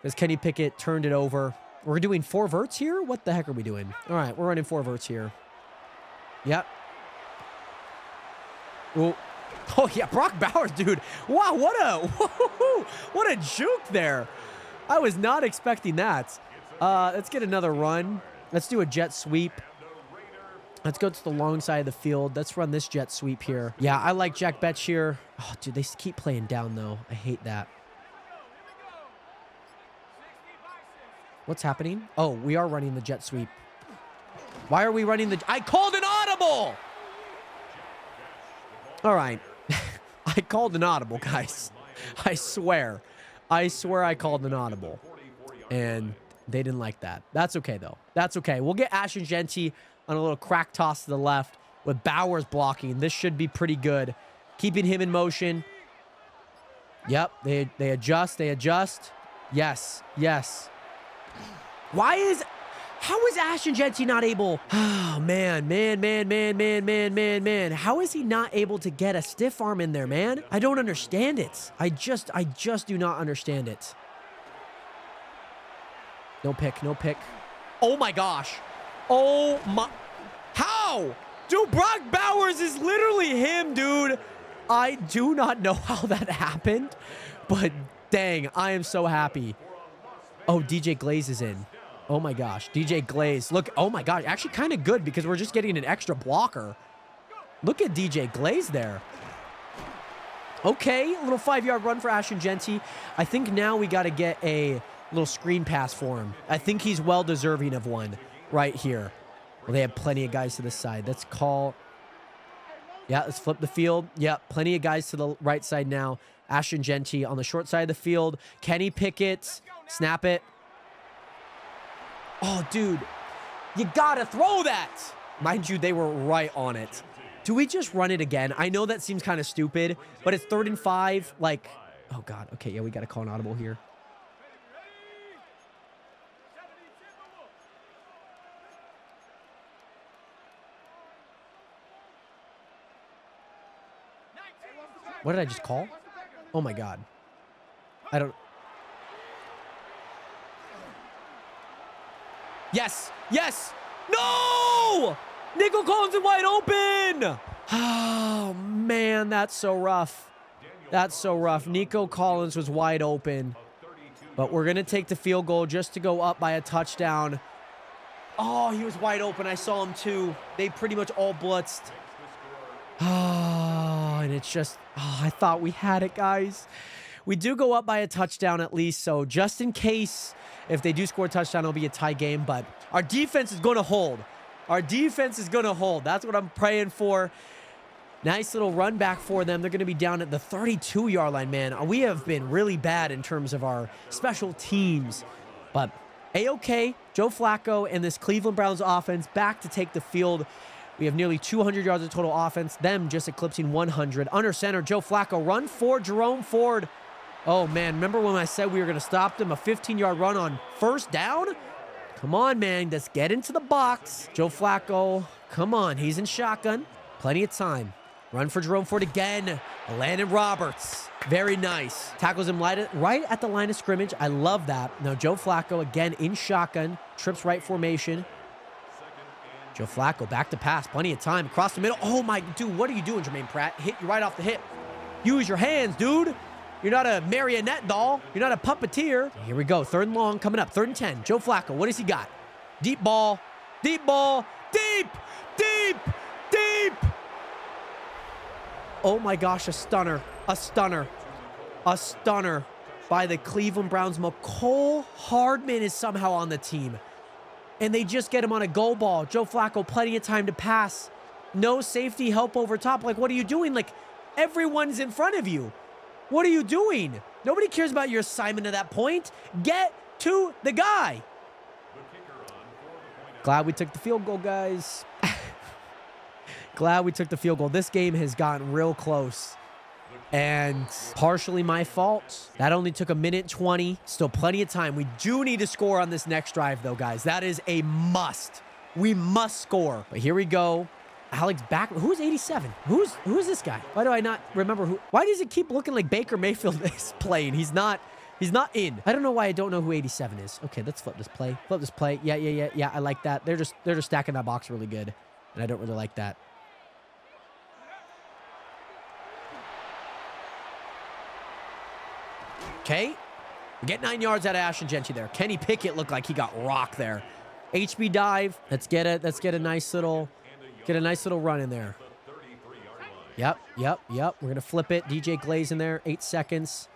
as Kenny Pickett turned it over. We're doing 4 verts here? What the heck are we doing? All right, we're running 4 verts here. Yep. Oh, oh yeah, Brock Bowers, dude. Wow, what a juke there. I was not expecting that. Let's get another run. Let's do a jet sweep. Let's go to the long side of the field. Let's run this jet sweep here. Yeah, I like Jack Betch here. Oh, dude, they keep playing down, though. I hate that. What's happening? Oh, we are running the jet sweep. Why are we running the... I called an audible! All right. I called an audible, guys. I swear. I swear I called an audible. And they didn't like that. That's okay, though. That's okay. We'll get Ashton Genty on a little crack toss to the left with Bowers blocking. This should be pretty good. Keeping him in motion. Yep, they adjust. They adjust. Yes, yes. How is Ashton Genty not able? Oh, man. How is he not able to get a stiff arm in there, man? I don't understand it. I just do not understand it. No pick, no pick. Oh, my gosh. Oh, my. How? Dude, Brock Bowers is literally him, dude. I do not know how that happened, but dang, I am so happy. Oh, DJ Glaze is in. Oh my gosh, DJ Glaze. Look, oh my gosh, actually kind of good because we're just getting an extra blocker. Look at DJ Glaze there. Okay, a little 5-yard run for Ashton Genty. I think now we got to get a little screen pass for him. I think he's well deserving of one right here. Well, they have plenty of guys to the side. Let's call. Yeah, let's flip the field. Yeah, plenty of guys to the right side now. Ashton Genty on the short side of the field. Kenny Pickett. Snap it. Oh, dude. You gotta throw that. Mind you, they were right on it. Do we just run it again? I know that seems kind of stupid, but it's 3rd and 5. Like, oh, God. Okay, yeah, we got to call an audible here. What did I just call? Oh, my God. I don't... Yes! Yes! No! Nico Collins is wide open! Oh, man, that's so rough. That's so rough. Nico Collins was wide open. But we're going to take the field goal just to go up by a touchdown. Oh, he was wide open. I saw him, too. They pretty much all blitzed. Oh, and it's just... Oh, I thought we had it, guys. We do go up by a touchdown at least, so just in case, if they do score a touchdown, it'll be a tie game, but our defense is going to hold. Our defense is going to hold. That's what I'm praying for. Nice little run back for them. They're going to be down at the 32-yard line, man. We have been really bad in terms of our special teams, but A-okay. Joe Flacco and this Cleveland Browns offense back to take the field. We have nearly 200 yards of total offense, them just eclipsing 100. Under center, Joe Flacco, run for Jerome Ford. Oh, man, remember when I said we were going to stop them? A 15-yard run on 1st down? Come on, man, let's get into the box. Joe Flacco, come on, he's in shotgun. Plenty of time. Run for Jerome Ford again. Landon Roberts, very nice. Tackles him right at the line of scrimmage. I love that. Now, Joe Flacco, again, in shotgun. Trips right formation. Joe Flacco back to pass. Plenty of time. Across the middle. Oh, my. Dude, what are you doing, Jermaine Pratt? Hit you right off the hip. Use your hands, dude. You're not a marionette doll. You're not a puppeteer. Here we go. 3rd and long coming up. 3rd and 10. Joe Flacco. What has he got? Deep ball. Deep ball. Deep. Deep. Deep. Oh, my gosh. A stunner. A stunner. A stunner by the Cleveland Browns. McCole Hardman is somehow on the team. And they just get him on a go ball. Joe Flacco, plenty of time to pass. No safety help over top. Like, what are you doing? Like, everyone's in front of you. What are you doing? Nobody cares about your assignment at that point. Get to the guy. Glad we took the field goal, guys. Glad we took the field goal. This game has gotten real close. And partially my fault. That only took 1:20. Still plenty of time. We do need to score on this next drive, though, guys. That is a must. We must score. But here we go. Alex back. Who's 87? Who's this guy? Why do I not remember who? Why does it keep looking like Baker Mayfield is playing? He's not He's not in. I don't know why I don't know who 87 is. Okay, let's flip this play. Flip this play. Yeah. I like that. They're just stacking that box really good, and I don't really like that. Okay. We get 9 yards out of Ashton Genty there. Kenny Pickett looked like he got rocked there. HB dive. Let's get a nice little run in there. Yep. We're gonna flip it. DJ Glaze in there. 8 seconds.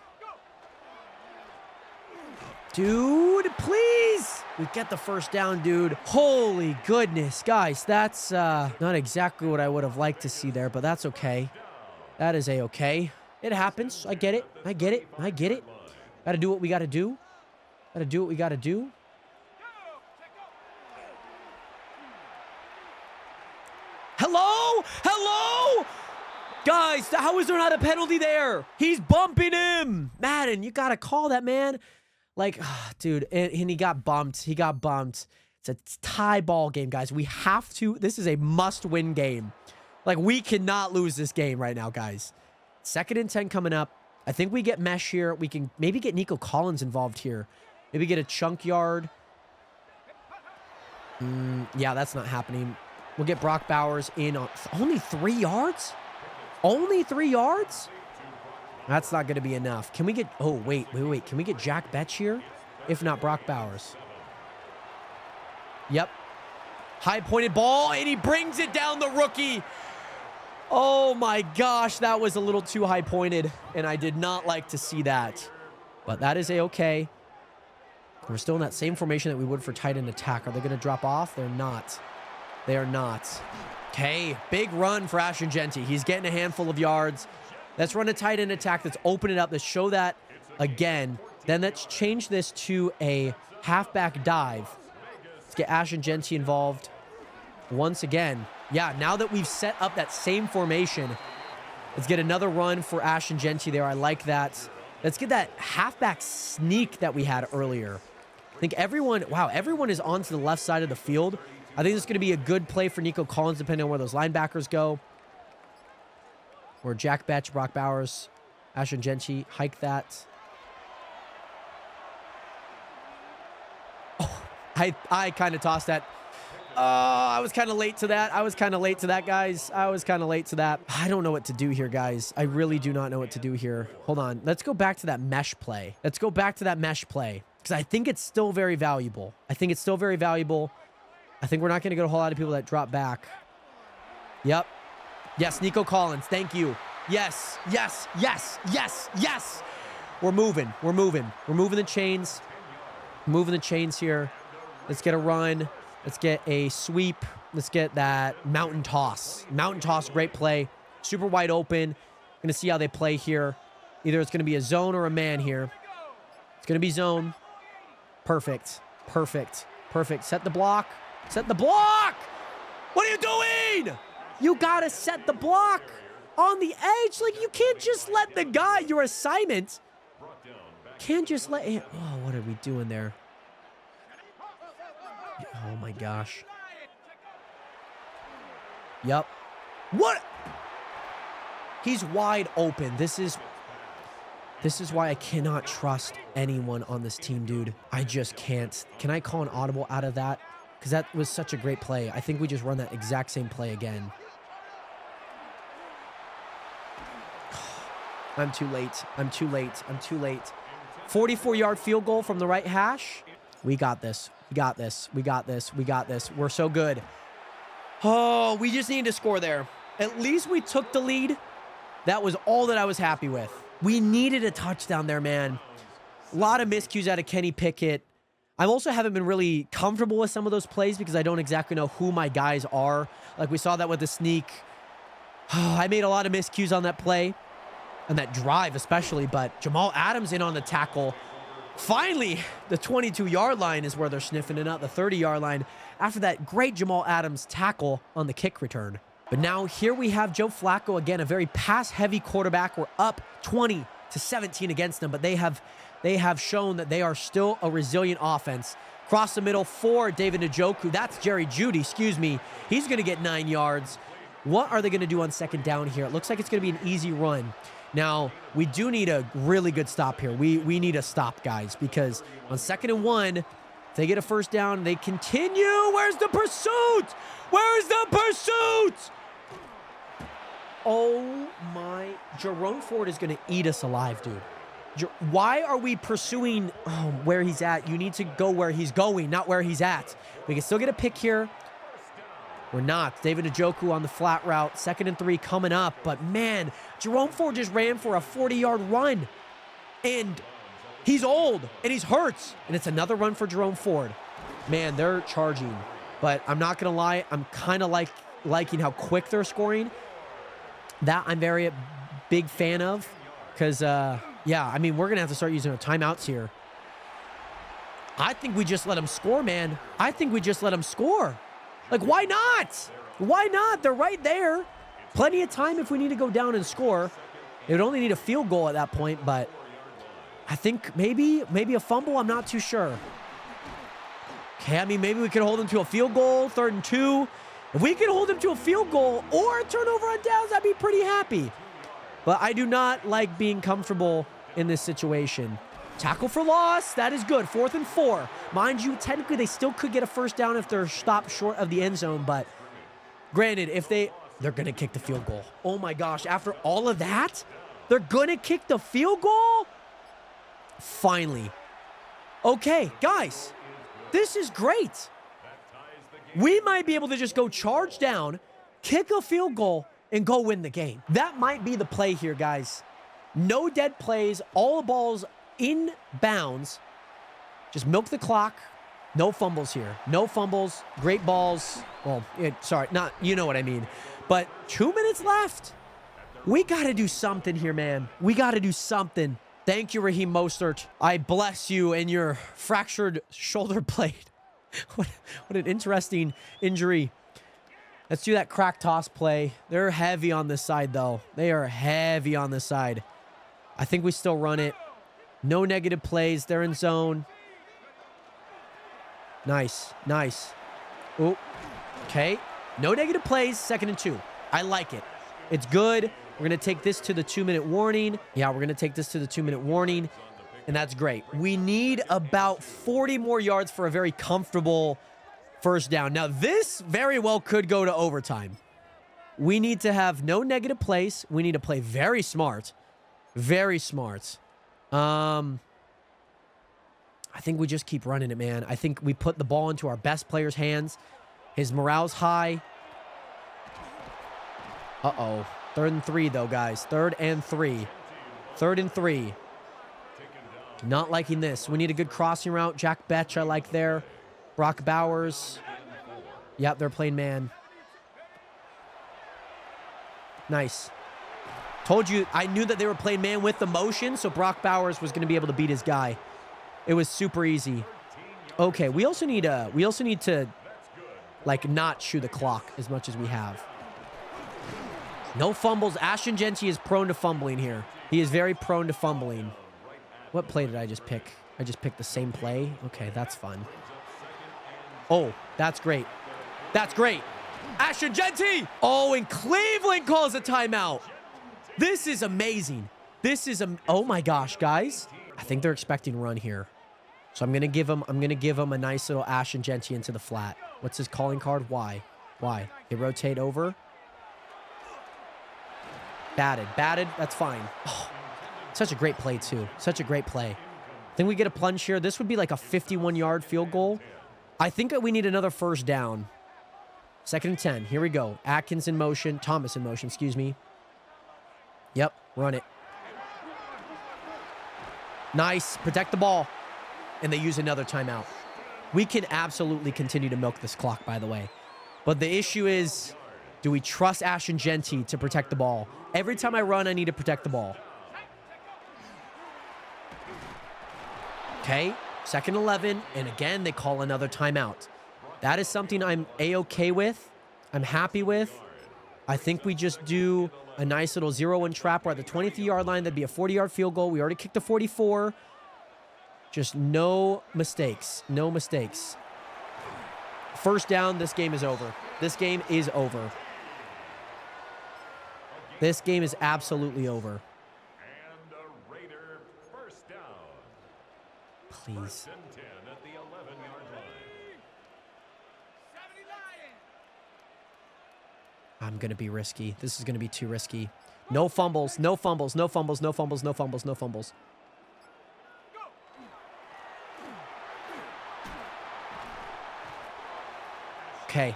Dude, please. We get the first down, dude. Holy goodness, guys. That's not exactly what I would have liked to see there, but that's okay. That is a-okay. It happens. I get it. Gotta do what we gotta do. Hello? Guys, how is there not a penalty there? He's bumping him. Madden, you gotta call that, man. Like, dude, and he got bumped. It's a tie ball game, guys. We have to. This is a must-win game. Like, we cannot lose this game right now, guys. 2nd and 10 coming up. I think we get mesh here. We can maybe get Nico Collins involved here. Maybe get a chunk yard. Yeah, that's not happening. We'll get Brock Bowers in on only 3 yards? Only 3 yards? That's not going to be enough. Can we get... Oh, wait. Can we get Jack Betch here? If not, Brock Bowers. Yep. High-pointed ball, and he brings it down the rookie. Oh, my gosh. That was a little too high-pointed, and I did not like to see that. But that is a-okay. We're still in that same formation that we would for tight end attack. Are they going to drop off? They're not. They are not. Okay, big run for Ashton Genty. He's getting a handful of yards. Let's run a tight end attack. Let's open it up. Let's show that again. Then let's change this to a halfback dive. Let's get Ashton Genty involved once again. Yeah, now that we've set up that same formation, let's get another run for Ashton Genty there. I like that. Let's get that halfback sneak that we had earlier. I think everyone is onto the left side of the field. I think this is going to be a good play for Nico Collins, depending on where those linebackers go. Or Jack Betch, Brock Bowers, Ashton Genty, hike that. Oh, I kind of tossed that. Oh, I was kind of late to that. Guys. I don't know what to do here, guys. I really do not know what to do here. Hold on. Let's go back to that mesh play. Because I think it's still very valuable. I think we're not going to get a whole lot of people that drop back. Yep. Yes, Nico Collins. Thank you. Yes. We're moving the chains. Here. Let's get a run. Let's get a sweep. Let's get that mountain toss. Great play. Super wide open. Going to see how they play here. Either it's going to be a zone or a man here. It's going to be zone. Perfect. Set the block. What are you doing? You got to set the block on the edge. Like, you can't just let the guy, your assignment. Can't just let him. Oh, what are we doing there? Oh, my gosh. Yep. What? He's wide open. This is why I cannot trust anyone on this team, dude. I just can't. Can I call an audible out of that? Because that was such a great play. I think we just run that exact same play again. I'm too late. 44-yard field goal from the right hash. We got this. We're so good. Oh, we just need to score there. At least we took the lead. That was all that I was happy with. We needed a touchdown there, man. A lot of miscues out of Kenny Pickett. I also haven't been really comfortable with some of those plays because I don't exactly know who my guys are. Like we saw that with the sneak. I made a lot of miscues on that play. And that drive especially, but Jamal Adams in on the tackle. Finally, the 22-yard line is where they're sniffing it out, the 30-yard line, after that great Jamal Adams tackle on the kick return. But now here we have Joe Flacco, again, a very pass-heavy quarterback. We're up 20-17 against them, but they have shown that they are still a resilient offense. Cross the middle for David Njoku. That's Jerry Jeudy, excuse me. He's going to get 9 yards. What are they going to do on second down here? It looks like it's going to be an easy run. Now, we do need a really good stop here. We need a stop, guys, because on 2nd and 1, if they get a first down, they continue. Where's the pursuit? Where's the pursuit? Oh, my. Jerome Ford is going to eat us alive, dude. Why are we pursuing where he's at? You need to go where he's going, not where he's at. We can still get a pick here. We're not. David Njoku on the flat route. 2nd and 3 coming up. But, man, Jerome Ford just ran for a 40-yard run. And he's old, and he's hurt. And it's another run for Jerome Ford. Man, they're charging. But I'm not going to lie. I'm kind of liking how quick they're scoring. That I'm very big fan of. Because, yeah, I mean, we're going to have to start using our timeouts here. I think we just let them score, man. I think we just let them score. Like, why not? Why not? They're right there. Plenty of time if we need to go down and score. They would only need a field goal at that point, but I think maybe a fumble. I'm not too sure. Okay, I mean, maybe we could hold them to a field goal, 3rd and 2. If we could hold them to a field goal or a turnover on downs, I'd be pretty happy. But I do not like being comfortable in this situation. Tackle for loss. That is good. 4th and 4. Mind you, technically they still could get a first down if they're stopped short of the end zone. But granted, if they're going to kick the field goal. Oh my gosh. After all of that, they're going to kick the field goal? Finally. Okay, guys, this is great. We might be able to just go charge down, kick a field goal, and go win the game. That might be the play here, guys. No dead plays. All balls in bounds. Just milk the clock. No fumbles here. No fumbles. Great balls. Well, sorry, not, you know what I mean. But 2 minutes left. We got to do something here, man. We got to do something. Thank you, Raheem Mostert. I bless you and your fractured shoulder blade. What an interesting injury. Let's do that crack toss play. They're heavy on this side, though. They are heavy on this side. I think we still run it. No negative plays. They're in zone. Nice. Nice. Oh, okay. No negative plays. 2nd and 2. I like it. It's good. We're going to take this to the 2-minute warning. Yeah, we're going to take this to the 2-minute warning. And that's great. We need about 40 more yards for a very comfortable first down. Now, this very well could go to overtime. We need to have no negative plays. We need to play very smart. Very smart. I think we just keep running it, man. I think we put the ball into our best player's hands. His morale's high. Uh-oh. 3rd and 3, though, guys. 3rd and 3. 3rd and 3. Not liking this. We need a good crossing route. Jack Betch, I like there. Brock Bowers. Yep, they're playing man. Nice. Told you, I knew that they were playing man with the motion, so Brock Bowers was going to be able to beat his guy. It was super easy. Okay, we also need to, like, not chew the clock as much as we have. No fumbles. Ashton Genty is prone to fumbling here. He is very prone to fumbling. What play did I just pick? I just picked the same play? Okay, that's fun. Oh, that's great. That's great. Ashton Genty! Oh, and Cleveland calls a timeout. This is amazing. This is oh my gosh, guys. I think they're expecting run here. So I'm gonna give him a nice little Ashton Genty into the flat. What's his calling card? Why? Why? They rotate over. Batted. That's fine. Oh, such a great play, too. Such a great play. I think we get a plunge here. This would be like a 51-yard field goal. I think that we need another first down. 2nd and 10. Here we go. Atkins in motion. Thomas in motion, excuse me. Yep, run it. Nice. Protect the ball. And they use another timeout. We can absolutely continue to milk this clock, by the way. But the issue is, do we trust Ashton Genty to protect the ball? Every time I run, I need to protect the ball. Okay, 2nd 11, and again, they call another timeout. That is something I'm A-okay with. I'm happy with. I think we just do a nice little 0-1 trap. We're at the 23-yard line. That'd be a 40-yard field goal. We already kicked the 44. Just no mistakes. No mistakes. First down, this game is over. This game is over. This game is absolutely over. And a Raider first down. Please. First and 10 at the 11-yard line. I'm going to be risky. This is going to be too risky. No fumbles, no fumbles, no fumbles, no fumbles, no fumbles, no fumbles. Okay.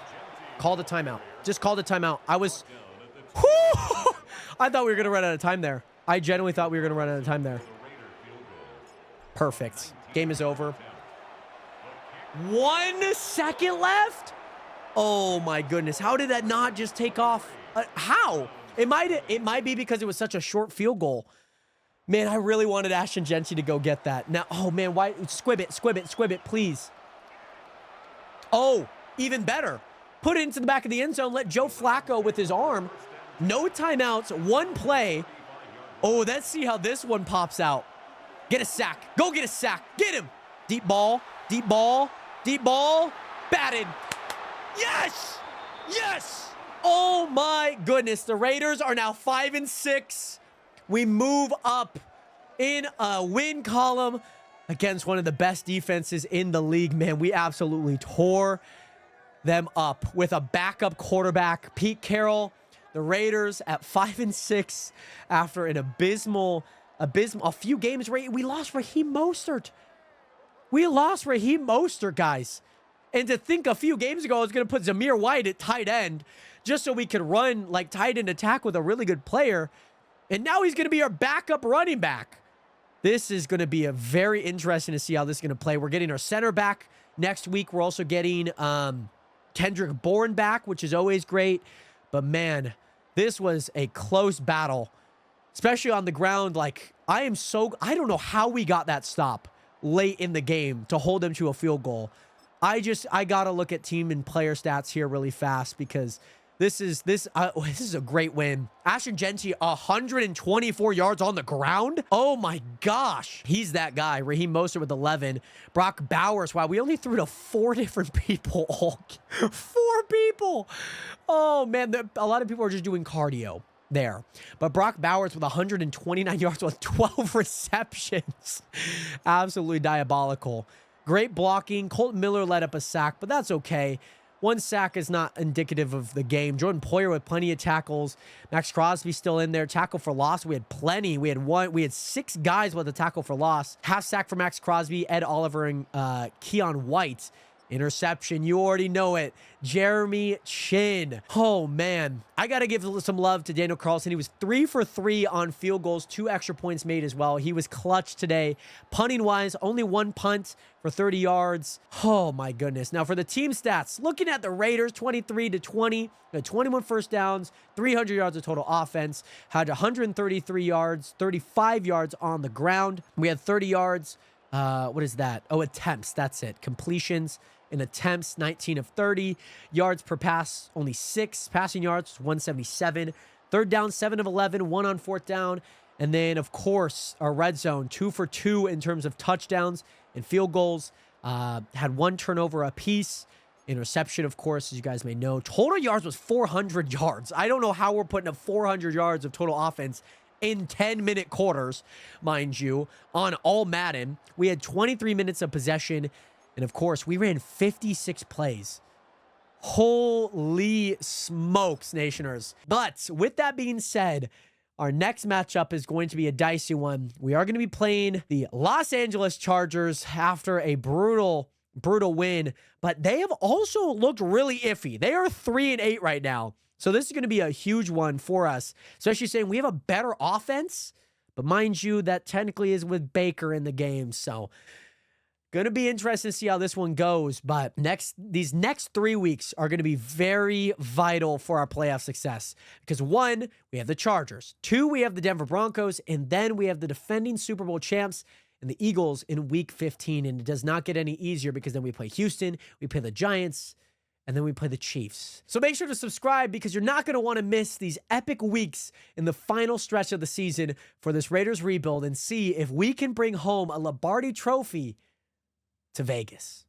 Call the timeout. Just call the timeout. I was... Whew! I thought we were going to run out of time there. I genuinely thought we were going to run out of time there. Perfect. Game is over. 1 second left? Oh my goodness. How did that not just take off? How? It might be because it was such a short field goal. Man, I really wanted Ashton Genty to go get that. Now, oh man, why? Squib it, please. Oh, even better. Put it into the back of the end zone. Let Joe Flacco with his arm. No timeouts. 1 play. Oh, let's see how this one pops out. Get a sack. Go get a sack. Get him. Deep ball. Deep ball. Deep ball. Batted. Yes. Yes. Oh my goodness. The Raiders are now 5-6. We move up in a win column against one of the best defenses in the league. Man, we absolutely tore them up with a backup quarterback, Pete Carroll. The Raiders at 5-6 after an abysmal, a few games. We lost Raheem Mostert. We lost Raheem Mostert, guys. And to think a few games ago I was going to put Zamir White at tight end just so we could run like tight end attack with a really good player. And now he's going to be our backup running back. This is going to be a very interesting to see how this is going to play. We're getting our center back next week. We're also getting Kendrick Bourne back, which is always great. But man, this was a close battle, especially on the ground. Like, I don't know how we got that stop late in the game to hold them to a field goal. I got to look at team and player stats here really fast because this is a great win. Ashton Genty, 124 yards on the ground. Oh my gosh. He's that guy. Raheem Mostert with 11. Brock Bowers. Wow, we only threw to 4 different people. 4 people. Oh man, a lot of people are just doing cardio there. But Brock Bowers with 129 yards with 12 receptions. Absolutely diabolical. Great blocking. Colton Miller led up a sack, but that's okay. 1 sack is not indicative of the game. Jordan Poyer with plenty of tackles. Max Crosby still in there. Tackle for loss. We had plenty. We had 6 guys with a tackle for loss. Half sack for Max Crosby, Ed Oliver, and Keon White. Interception. You already know it. Jeremy Chin. Oh, man. I got to give some love to Daniel Carlson. He was 3 for 3 on field goals. 2 extra points made as well. He was clutch today. Punting-wise, only 1 punt for 30 yards. Oh, my goodness. Now, for the team stats, looking at the Raiders, 23-20, 21 first downs, 300 yards of total offense, had 133 yards, 35 yards on the ground. We had 30 yards. What is that? Oh, attempts. That's it. Completions and attempts, 19 of 30. Yards per pass, only 6. Passing yards, 177. Third down, 7 of 11. 1 on fourth down. And then, of course, our red zone, 2 for 2 in terms of touchdowns and field goals. Had 1 turnover apiece. Interception, of course, as you guys may know. Total yards was 400 yards. I don't know how we're putting up 400 yards of total offense in 10-minute quarters, mind you, on all Madden. We had 23 minutes of possession, and of course, we ran 56 plays. Holy smokes, Nationers. But with that being said, our next matchup is going to be a dicey one. We are going to be playing the Los Angeles Chargers after a brutal win, but they have also looked really iffy. They are 3-8 right now. So this is going to be a huge one for us, especially saying we have a better offense, but mind you, that technically is with Baker in the game. So going to be interesting to see how this one goes. But these next 3 weeks are going to be very vital for our playoff success because 1, we have the Chargers. 2, we have the Denver Broncos, and then we have the defending Super Bowl champs and the Eagles in week 15. And it does not get any easier because then we play Houston, we play the Giants, and then we play the Chiefs. So make sure to subscribe because you're not going to want to miss these epic weeks in the final stretch of the season for this Raiders rebuild and see if we can bring home a Lombardi trophy to Vegas.